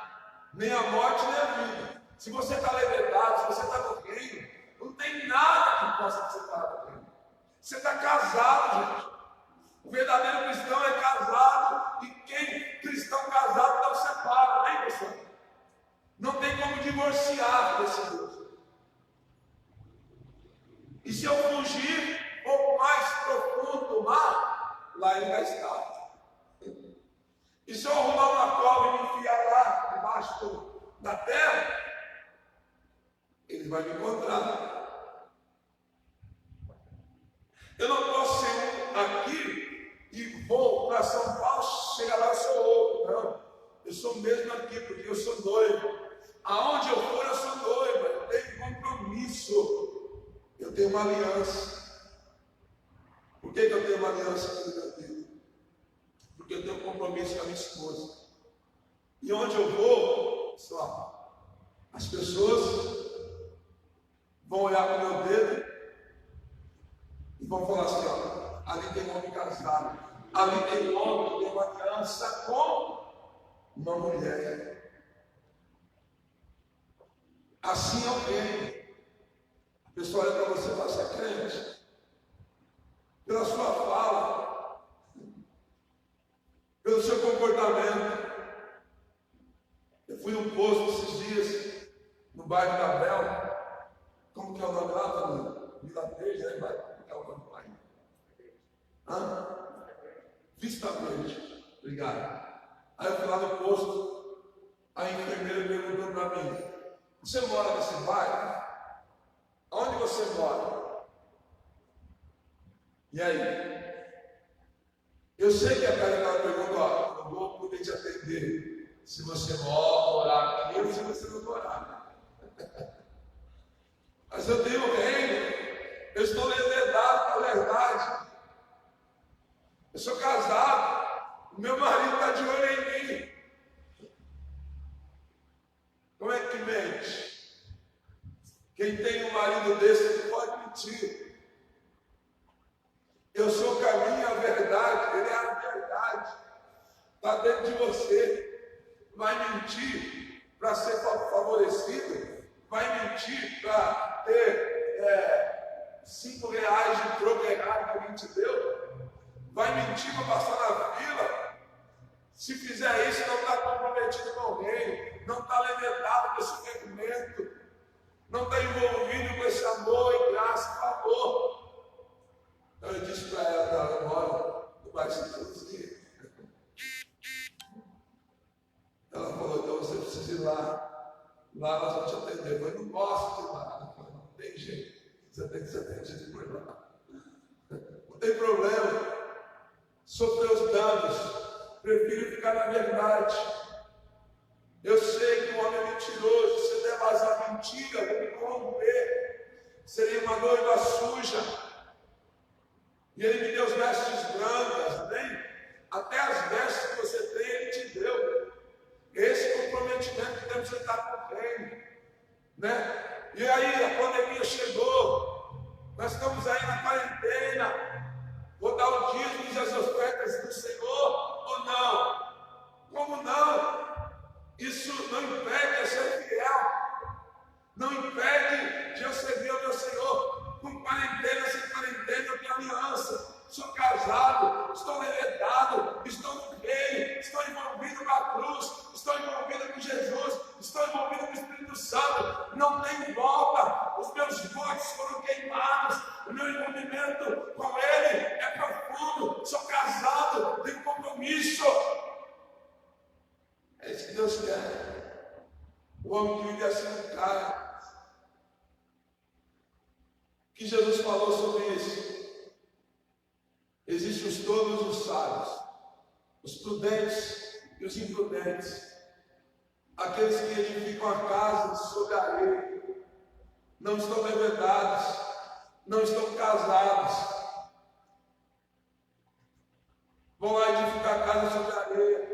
Nem a morte, nem a vida. Se você está levedado, se você está no reino, não tem nada que possa te separar do reino. Você está casado, gente. O verdadeiro cristão é casado. E quem cristão casado não separa, amém, pessoal? Não tem como divorciar desse Deus. E se eu fugir um pouco mais profundo do mar, lá ele vai estar. E se eu arrumar uma cobra e me enfiar lá debaixo da terra, ele vai me encontrar. Eu não posso ser um aqui e vou para São Paulo, chegar lá eu sou outro. Não, eu sou mesmo aqui porque eu sou noivo. Aonde eu for, eu sou noiva. Eu tenho compromisso. Eu tenho uma aliança. Por que eu tenho uma aliança com meu Deus? Porque eu tenho um compromisso com a minha esposa. E onde eu vou, só, as pessoas vão olhar para o meu dedo e vão falar assim, ó, ali tem um homem casado, ali tem um homem que tem uma aliança com uma mulher. Assim é o reino. A pessoa olha para você e fala, você é crente. Pela sua fala, pelo seu comportamento. Eu fui num posto esses dias, no bairro da Bel. Como que é o nome lá? No Vila Verde, né? Como que é o nome do bairro? Vista Verde. Obrigado. Aí eu fui lá no posto, a enfermeira perguntou para mim, você mora nesse bairro? Onde você mora? E aí? Eu sei que a cara dela perguntou, ó, não vou poder te atender se você morar aqui ou se você não morar. Mas eu tenho um reino, eu estou levedado com a verdade. Eu sou casado, o meu marido está de olho em mim. Como é que mente? Quem tem um marido desse não pode mentir. Eu sou o caminho, a verdade, ele é a verdade. Está dentro de você. Vai mentir para ser favorecido? Vai mentir para ter R$5 de troco errado que alguém te deu? Vai mentir para passar na fila? Se fizer isso, não está comprometido com o reino, não está levedado com esse movimento, não está envolvido com esse amor e graça e favor. Então eu disse para ela, eu moro no bairro de Cruzia. Ela falou, então você precisa ir lá. Lá nós vamos te atender. Eu falei, não posso ir lá. Ela falou, não tem jeito. Você tem que ser atendido por lá. Não tem problema. Sofrer os danos. Prefiro ficar na verdade. Eu sei que o homem é mentiroso. Se eu der vazar a mentira, eu vou me corromper. Seria uma noiva suja. E ele me deu as vestes brancas, amém? Até as vestes que você tem, ele te deu. Esse comprometimento que temos que estar com o reino, né? E aí a pandemia chegou, nós estamos aí na quarentena. Vou dar o dízimo e as ofertas do Senhor ou não? Como não? Isso não impede eu ser fiel, não impede de eu servir ao meu Senhor. Com quarentena, sem quarentena, eu tenho aliança. Sou casado, estou levedado, estou no reino, estou envolvido com a cruz, estou envolvido com Jesus, estou envolvido com o Espírito Santo, não tem volta, os meus votos foram queimados, o meu envolvimento com Ele é profundo, sou casado, tenho compromisso. É isso que Deus quer. O homem que vive assim não cai. O que Jesus falou sobre isso? Existem os tolos e os sábios, os prudentes e os imprudentes, aqueles que edificam a casa sobre a areia, não estão levedados, não estão casados, vão lá edificar a casa sobre a areia.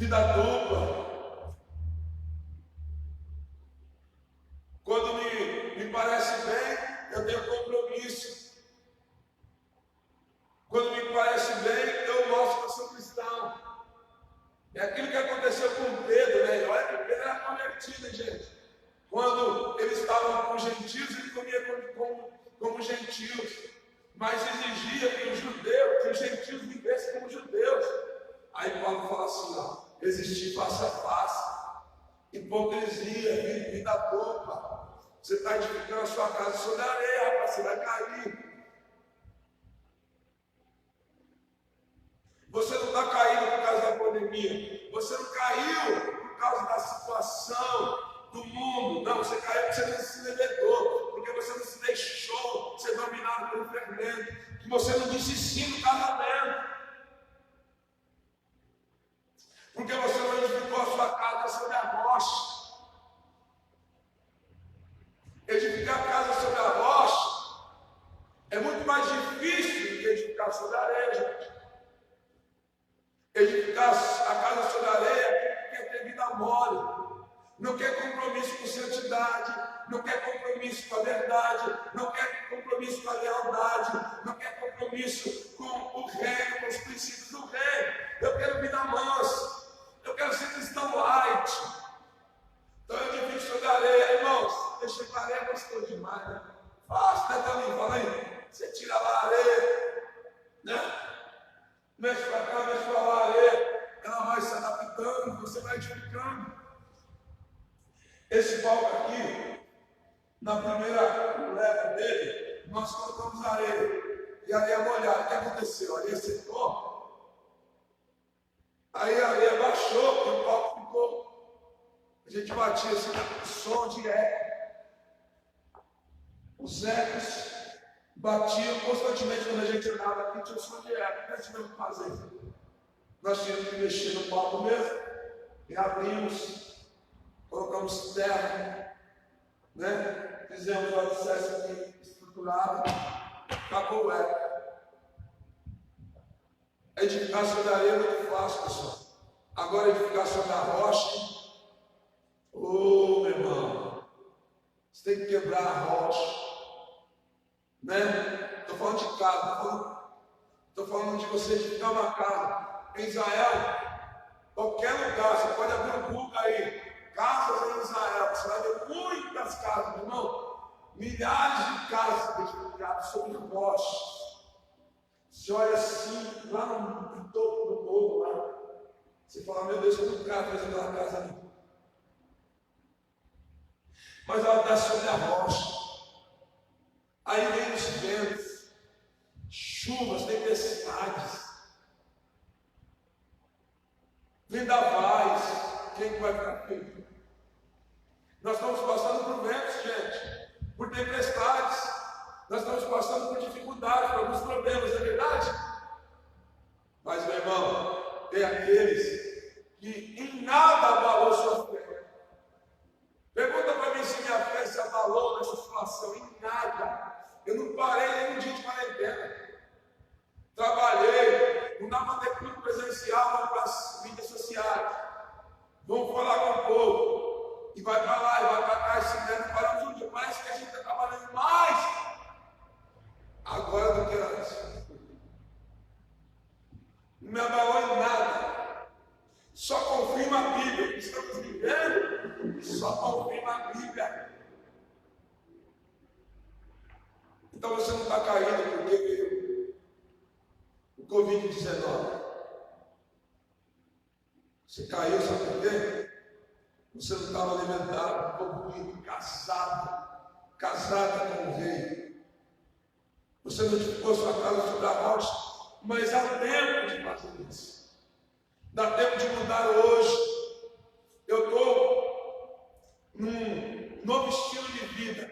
vida dupla. Quando me parece bem, eu tenho compromisso. Quando me parece bem, eu mostro que eu sou cristão. É aquilo que aconteceu com Pedro, né? Olha que Pedro era convertido, gente. Quando eles estavam com os gentios, ele comia como gentios. Mas exigia que os gentios vivessem como judeus. Aí Paulo fala assim, ó, existir face a face, hipocrisia, vida dupla. Você está edificando a sua casa sobre a areia, rapaz, você vai cair. Você não está caindo por causa da pandemia. Você não caiu por causa da situação do mundo. Não, você caiu porque você não se limitou. Porque você não se deixou ser dominado pelo fermento. Que você não disse sim no casamento. Porque você não edificou a sua casa sobre a rocha. Edificar a casa sobre a rocha é muito mais difícil do que edificar sobre a areia, gente. Edificar a casa sobre a areia quer ter vida mole, não quer compromisso com santidade, não quer compromisso com a verdade, não quer compromisso com a lealdade, não quer compromisso com o reino, com os princípios do reino. Eu quero vida mansa, eu quero ser cristão light. Então eu edifico sobre a areia, irmãos. Deixa a areia gostou demais, né? Fácil, né, Thalinho? Fala aí. Você tira lá a areia, né? Mexe para cá, mexe para lá, ela vai se adaptando, você vai edificando. Esse palco aqui, na primeira leva dele, nós colocamos areia, e a areia molhada. O que aconteceu? A areia secou, aí a areia baixou, e o palco ficou. A gente batia assim, som de eco. Os ecos batiam constantemente quando a gente andava aqui, tinha o som de eco. O que nós tivemos que fazer? Nós tínhamos que mexer no palco mesmo, e abrimos, colocamos terra, né? Fizemos o alicerce aqui estruturado, acabou o eco. Edificar sobre a areia é muito fácil, pessoal. Agora edificar sobre a rocha, meu irmão, você tem que quebrar a rocha. Né? Estou falando de casa, estou falando de você edificar uma casa. Em Israel, qualquer lugar, você pode abrir um Google aí, casas em Israel, você vai ver muitas casas, meu irmão, milhares de casas edificadas sobre rochas. Você olha assim, lá no topo do morro, lá, você fala, meu Deus, como o cara fez aquela casa ali? Mas ela está sobre a rocha. Aí vem os ventos, chuvas, tempestades, vendavais, quem vai ficar feio? Nós estamos passando por ventos, gente, por tempestades, nós estamos passando por dificuldades, por alguns problemas, é verdade? Mas, meu irmão, tem aqueles que em nada abalou sua fé. Pergunta para mim se minha fé se abalou nessa situação, em nada. Eu não parei nem um dia de quarentena. Trabalhei, não dá para ter culto presencial, vamos para as mídias sociais. Vamos falar com o povo. E vai para lá, e vai para cá, e se der, paramos um dia. Parece que a gente está trabalhando mais agora do que antes. Não me abalou em nada. Só confirma a Bíblia. O que estamos vivendo só confirma a Bíblia. Então você não está caindo porque veio o Covid-19. Você caiu, sabe por quê? Você não estava alimentado, concluído, casado com o rei. Você não edificou sua casa sobre a rocha, mas há tempo de fazer isso. Dá tempo de mudar hoje. Eu estou num novo estilo de vida.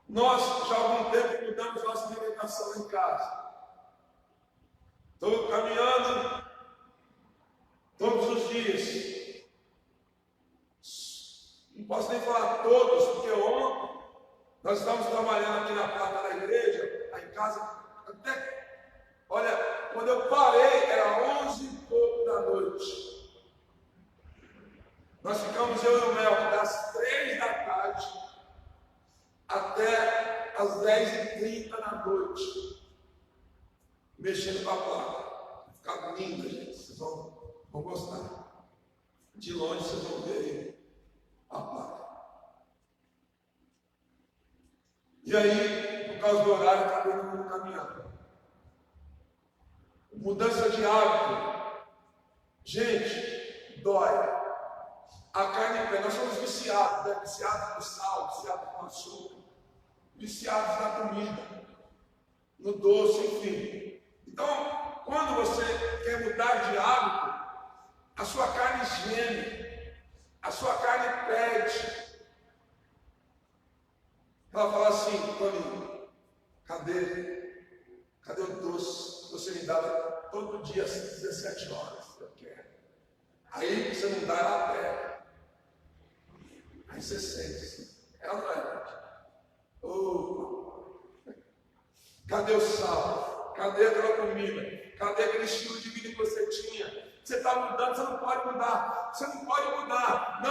Nós, já há algum tempo, mudamos nossa alimentação em casa. Estou caminhando todos os dias. Não posso nem falar todos, porque ontem nós estávamos trabalhando aqui na placa da igreja, aí em casa, até, olha, quando eu parei, era 11 e pouco da noite. Nós ficamos, eu e o Mel, das 3 da tarde até as 10h30 da noite, mexendo com a placa. Fica linda, gente. Vocês vão gostar. De longe vocês vão ver a placa. E aí, por causa do horário, acabei não caminhando. Mudança de hábito. Gente, dói. A carne pé, nós somos viciados, né? Viciados no sal, viciados no açúcar, viciados na comida, no doce, enfim. Então, quando você quer mudar de hábito, a sua carne geme, a sua carne pede. Ela fala assim, Toninho, cadê o doce que você me dava todo dia às 17 horas? Eu quero. Aí você não dá, ela pega. Aí você sente. Ela não é. Cadê o sal? Cadê aquela comida? Cadê aquele estilo de vida que você tinha? Você está mudando, você não pode mudar. Você não pode mudar.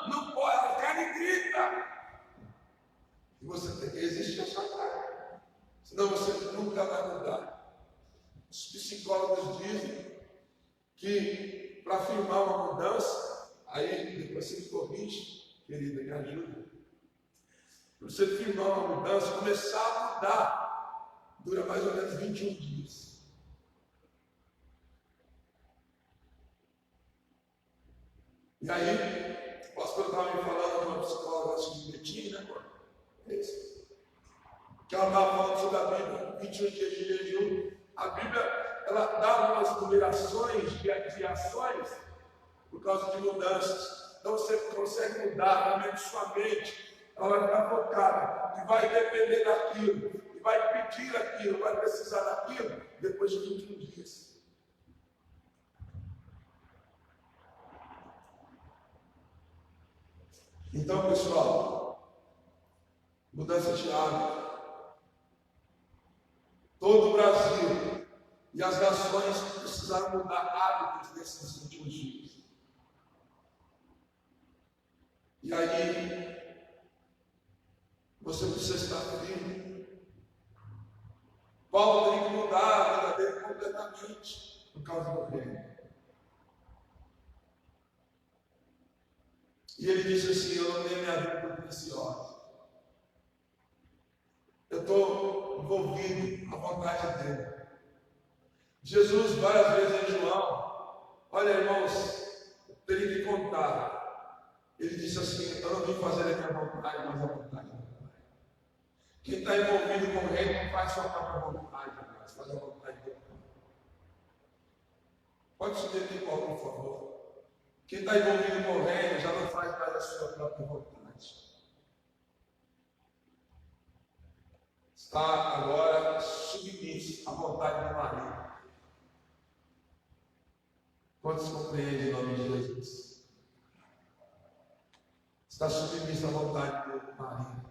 Não pode. A carne grita. E você tem que resistir à sua carne. Senão você nunca vai mudar. Os psicólogos dizem que para afirmar uma mudança, aí depois você me corrige, querida, me ajuda. Para você firmar uma mudança, começar a mudar, dura mais ou menos 21 dias. E aí, o pastor estava me falando, uma psicóloga, acho que Betina, agora. Que ela estava falando sobre a Bíblia, 21 dias de jejum. A Bíblia, ela dá umas numerações de ações por causa de mudanças. Então você consegue mudar realmente sua mente. Ela vai ficar focada e vai depender daquilo, e vai pedir aquilo, vai precisar daquilo depois de 21 dias. Então, pessoal, mudança de hábito. Todo o Brasil e as nações precisaram mudar hábitos nesses últimos dias. E aí, você precisa estar firme. Paulo tem que mudar a vida dele completamente por causa do reino. E ele disse assim: eu não tenho minha vida por preciosa. Eu estou envolvido à vontade dele. Jesus, várias vezes em João, olha, irmãos, eu teria que contar. Ele disse assim: eu não vim fazer a minha vontade, mas a vontade do Pai. Quem está envolvido com o reino não faz sua própria vontade, mas faz a vontade do Pai. Pode subir aqui, Paulo, por favor. Quem está envolvido com o reino já não faz mais a sua própria vontade. Está agora submisso à vontade do marido. Quantos compreendem em nome de Jesus? Está submisso à vontade do marido.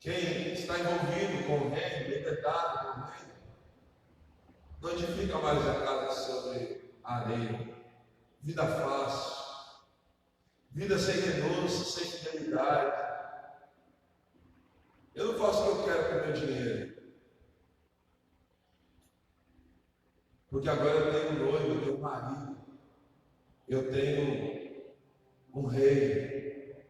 Quem está envolvido com o reino, decretado com o reino, não edifica mais a casa sobre a areia. Vida fácil, vida sem renúncia, sem fidelidade. Eu não faço o que eu quero com o meu dinheiro. Porque agora eu tenho um noivo, eu tenho um marido, eu tenho um rei.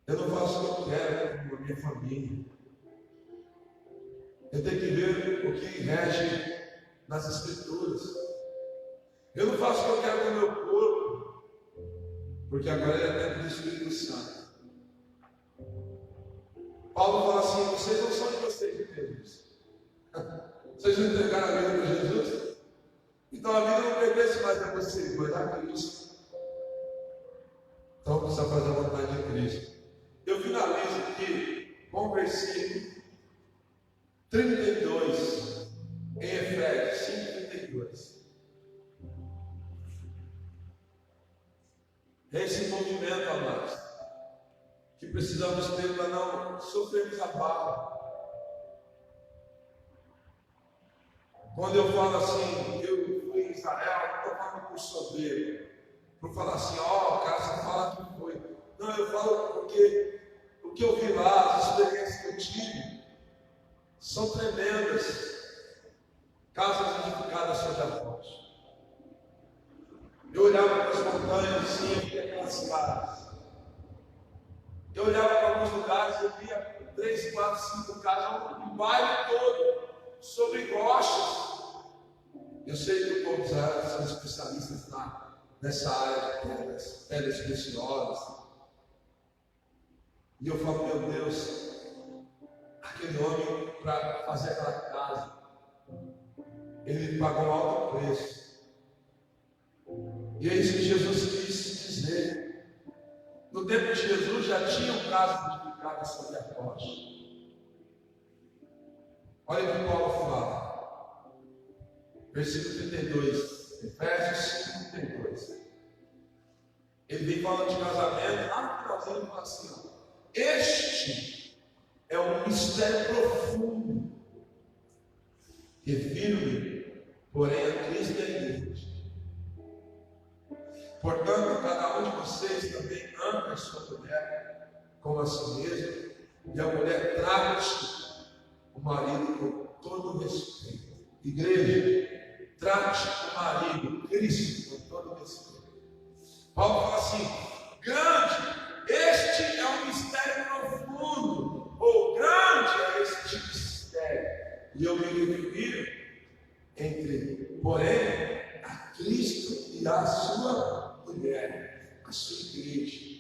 Eu não faço o que eu quero com a minha família. Eu tenho que ver o que rege nas Escrituras. Eu não faço o que eu quero com o meu corpo, porque agora ele é templo do Espírito Santo. Paulo fala assim: vocês não são de vocês mesmos. Vocês não entregaram a vida para Jesus? Então a vida não pertence mais a vocês, mas a Cristo. Então precisa fazer a vontade de Cristo. Eu finalizo aqui com o versículo 32, em Efésios 5:32. Esse movimento, amados, que precisamos ter para não sofrermos abalo. Quando eu falo assim, eu fui em Israel, não estou falando por soberbo, por falar assim, ó, o cara só fala que foi. Não, eu falo porque o que eu vi lá, as experiências que eu tive, são tremendas. Casas edificadas sobre a rocha. Eu olhava para as montanhas assim, eu via aquelas casas. Eu olhava para alguns lugares, eu via 3, 4, 5 casas, um bairro todo, sobre rochas. Eu sei que o povo de Israel são especialistas nessa área de pedras preciosas. E eu falo, meu Deus, aquele homem, para fazer aquela casa, ele pagou um alto preço. E é isso que Jesus quis dizer. No tempo de Jesus já tinham casas edificadas sobre a rocha. Olha o que Paulo fala. Versículo 32. Efésios 5, 32. Ele vem falando de casamento. Lá no finalzinho ele fala assim, ó, este é um mistério profundo. Refiro-me, porém, a Cristo e a igreja. Portanto, cada um de vocês também ame a sua mulher como a si mesmo, e a mulher trate o marido com todo respeito. Igreja, trate o marido, Cristo, com todo respeito. Paulo fala assim, grande, este é um mistério profundo, ou grande é este mistério. E eu me refiro porém, a Cristo e a sua mulher, a sua igreja.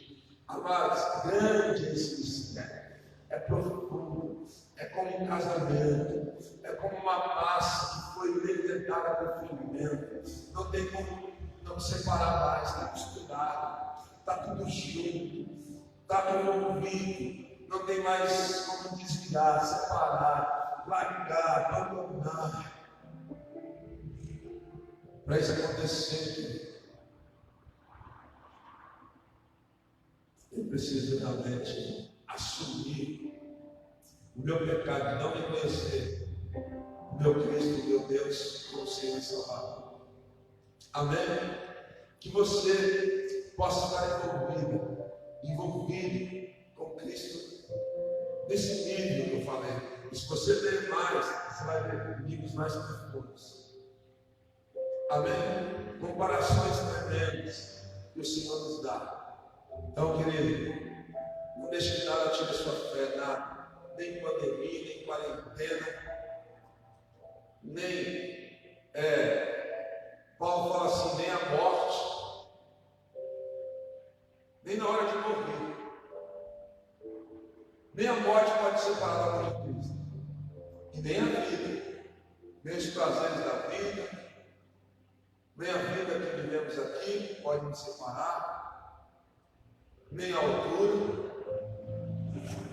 Amados, grande é esse mistério, é profundo, é como um casamento, é como uma massa que foi levantada para o firmamento, não tem como não separar mais, está misturado, está tudo junto, está tudo unido, não tem mais como desviar, separar, largar, abandonar. Para isso acontecer, eu preciso realmente assumir o meu pecado, não reconhecer o meu Cristo, o meu Deus, como Senhor e Salvador. Amém? Que você possa estar envolvido com Cristo nesse nível que eu falei. E se você ler mais, você vai ver níveis mais profundos. Amém? Comparações tremendas que o Senhor nos dá. Então, querido, não deixe que nada tire a sua fé, nada. Nem pandemia, nem quarentena, nem Paulo fala assim, nem a morte, nem na hora de morrer. Nem a morte pode separar da mão de Cristo. E nem a vida, nem os prazeres da vida, nem a vida que vivemos aqui pode nos separar, nem a altura,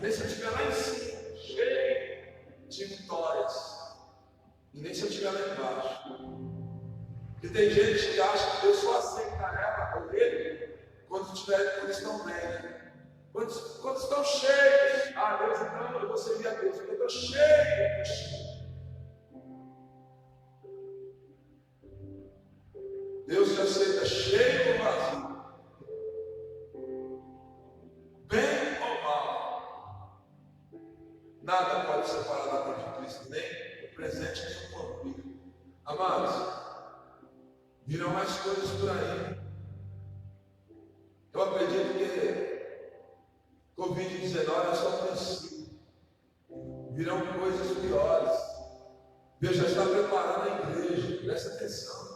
nem se eu estiver lá em cima, cheio de vitórias, e nem se eu estiver lá embaixo. Porque tem gente que acha que Deus só aceita ela ou ele quando estão bem. Quando estão cheios, Deus, então eu vou servir a Deus, porque eu estou cheio. Deus te aceita cheio ou vazio, bem ou mal. Nada pode separar da mão de Cristo, nem o presente nem o porvir. Amados, virão mais coisas por aí. Eu acredito que Covid-19 é só o princípio. Virão coisas piores. Deus já está preparando a igreja, presta atenção.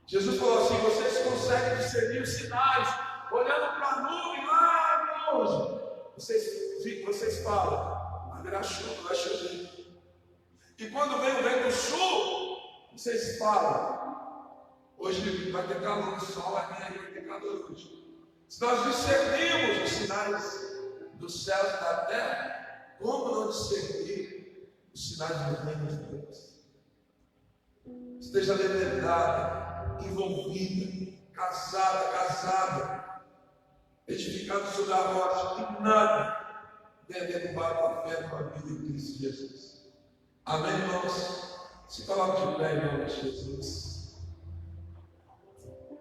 Jesus falou assim, vocês conseguem discernir os sinais, olhando para a nuvem lá longe. Vocês falam, haverá chuva, vai chover. E quando vem o vento do sul, vocês falam, hoje vai ter calor, o sol vai ter calor hoje. Se nós discernirmos os sinais dos céus e da terra, como não discernir os sinais do reino de Deus? Esteja lembrada, envolvida, casada, edificado sobre a rocha, que nada venha derrubar a fé com a vida em Cristo Jesus. Amém, irmãos? Se coloque de pé em nome de Jesus.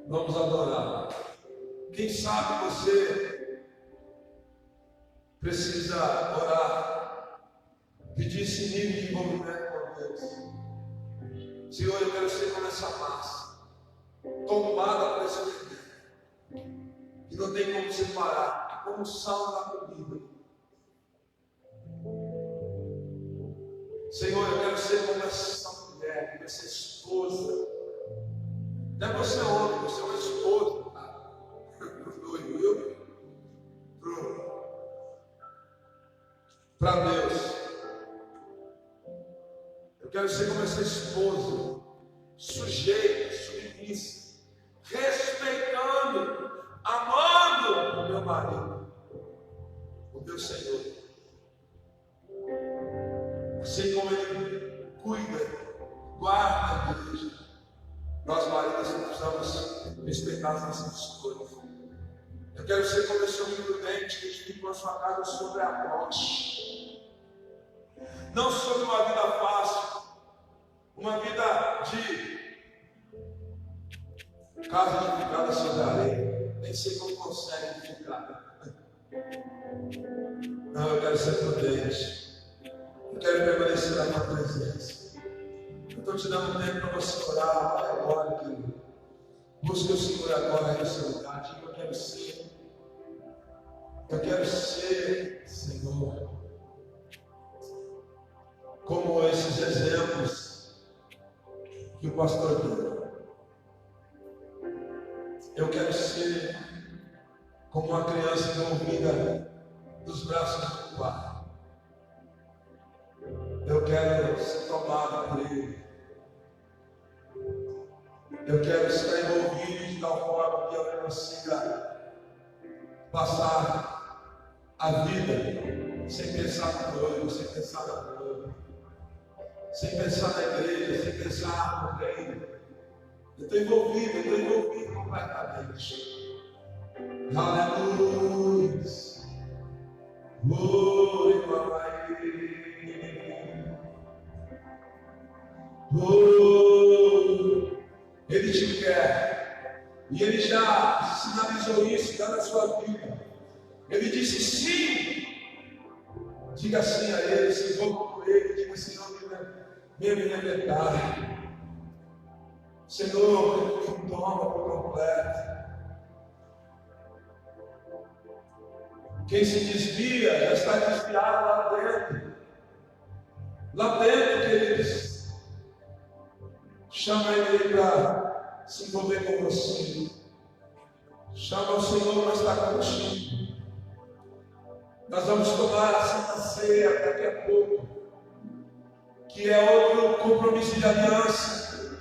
Vamos adorar. Quem sabe você precisa orar, pedir esse nível de envolvimento com Deus. Senhor, eu quero ser como essa massa, tomada por esse veneno, que não tem como separar, como o sal da comida. Senhor, eu quero ser como essa mulher, como essa esposa. Não é você homem, você é uma esposa. Para Deus. Eu quero ser como essa esposa, sujeita, submissa, respeitando, amando o meu marido, o meu Senhor. Assim como Ele cuida, guarda a igreja, nós maridos precisamos respeitar as nossas escolhas. Eu quero ser como esse homem prudente que edificou a sua casa sobre a rocha. Não sobre uma vida fácil, uma vida de casa edificada sobre a areia. Nem sei como consegue edificar. Não, eu quero ser prudente. Eu quero permanecer na tua presença. Eu estou te dando tempo para você orar. Vai agora, querido. Busque o Senhor agora aí no seu lugar. Diga, eu quero ser. Eu quero ser, Senhor, como esses exemplos que o pastor deu. Eu quero ser como uma criança envolvida nos braços do Pai. Eu quero ser tomado por Ele. Eu quero estar envolvido de tal forma que eu consiga passar a vida sem pensar no noivo, sem pensar na noiva, sem pensar na igreja, sem pensar no reino. Eu estou envolvido completamente. Aleluia. Oi, papai. Ele te quer. E Ele já sinalizou isso lá na sua vida. Ele disse sim. Diga sim a Ele, se envolva com Ele. Diga, Senhor, venha me libertar. Senhor, me toma por completo. Quem se desvia já está desviado lá dentro. Lá dentro, queridos. Chama Ele para se envolver com você. Chama o Senhor para estar contigo. Nós vamos tomar a Santa Ceia daqui a pouco, que é outro compromisso de aliança.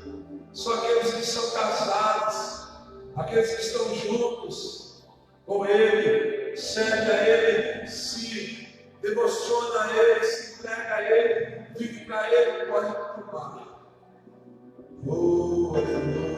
Só aqueles que são casados, aqueles que estão juntos com Ele, serve a Ele, se devociona a Ele, se entrega a Ele, vive para Ele, pode tomar. Oh, aleluia.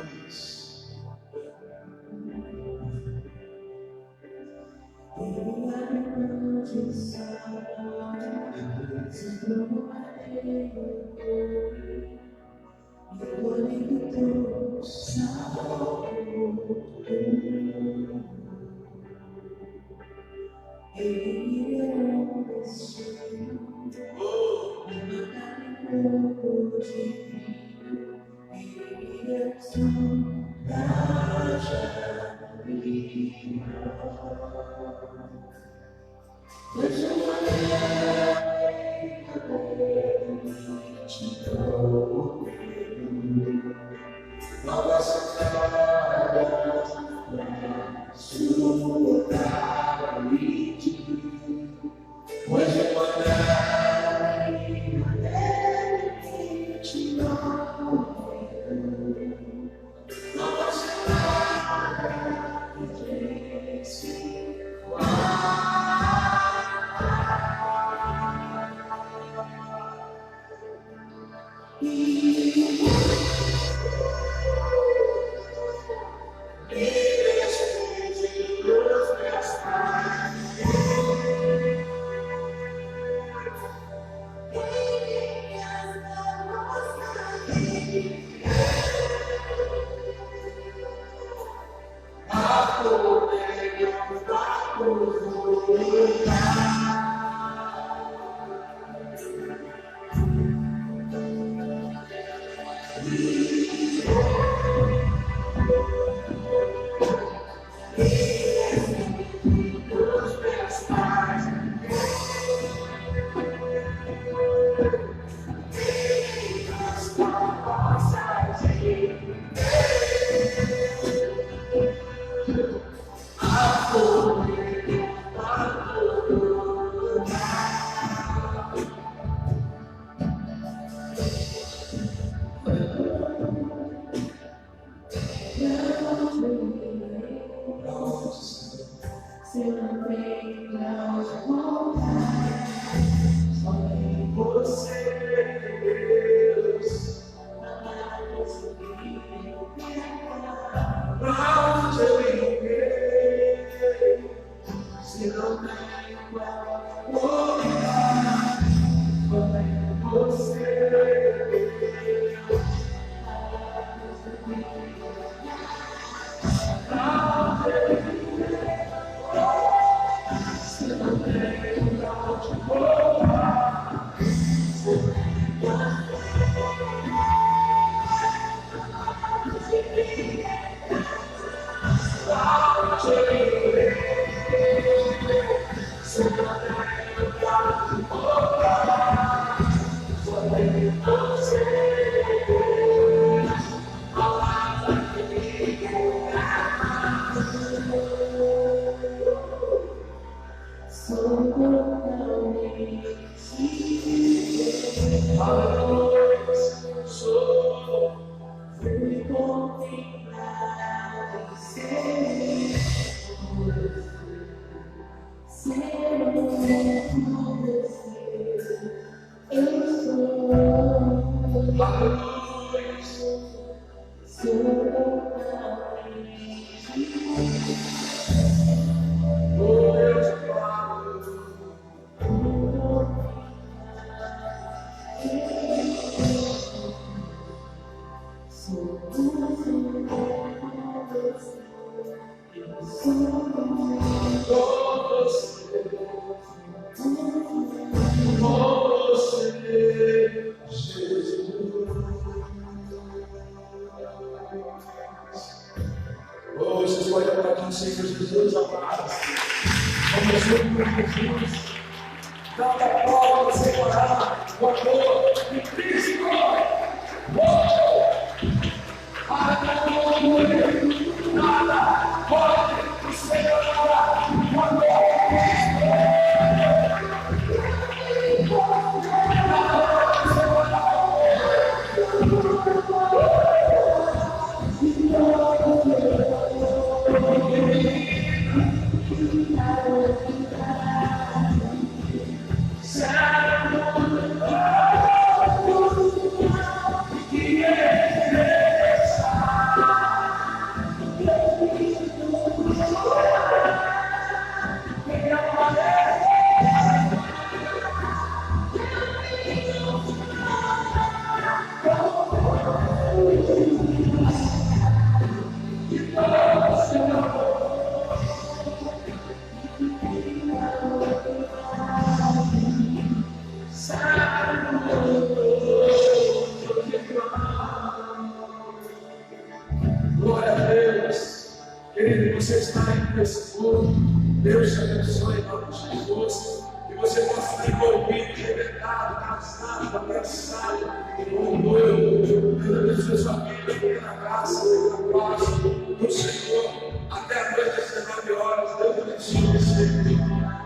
Pra onde está? Se eu não tenho pra onde voltar, só em você, Deus, para conseguir Pra onde eu irei? se não tenho pra onde voltar, só em você, Deus, para conseguir pra onde eu irei. Se eu não tenho pra onde voltar, fui contemplado em ser eu sou Oh, vocês podem aplaudir o Senhor Jesus, amados. Vamos juntos com Jesus. Cada palma você orar, o amor de Cristo. Aleluia! Nada pode o Senhor orar, o amor de Cristo. Glória a Deus. Querido, você está aí nesse culto. Deus te abençoe em nome de Jesus. Que você possa estar envolvido, libertado, casado, abraçado, com o noivo. Deus abençoe sua vida, pela graça, pela paz.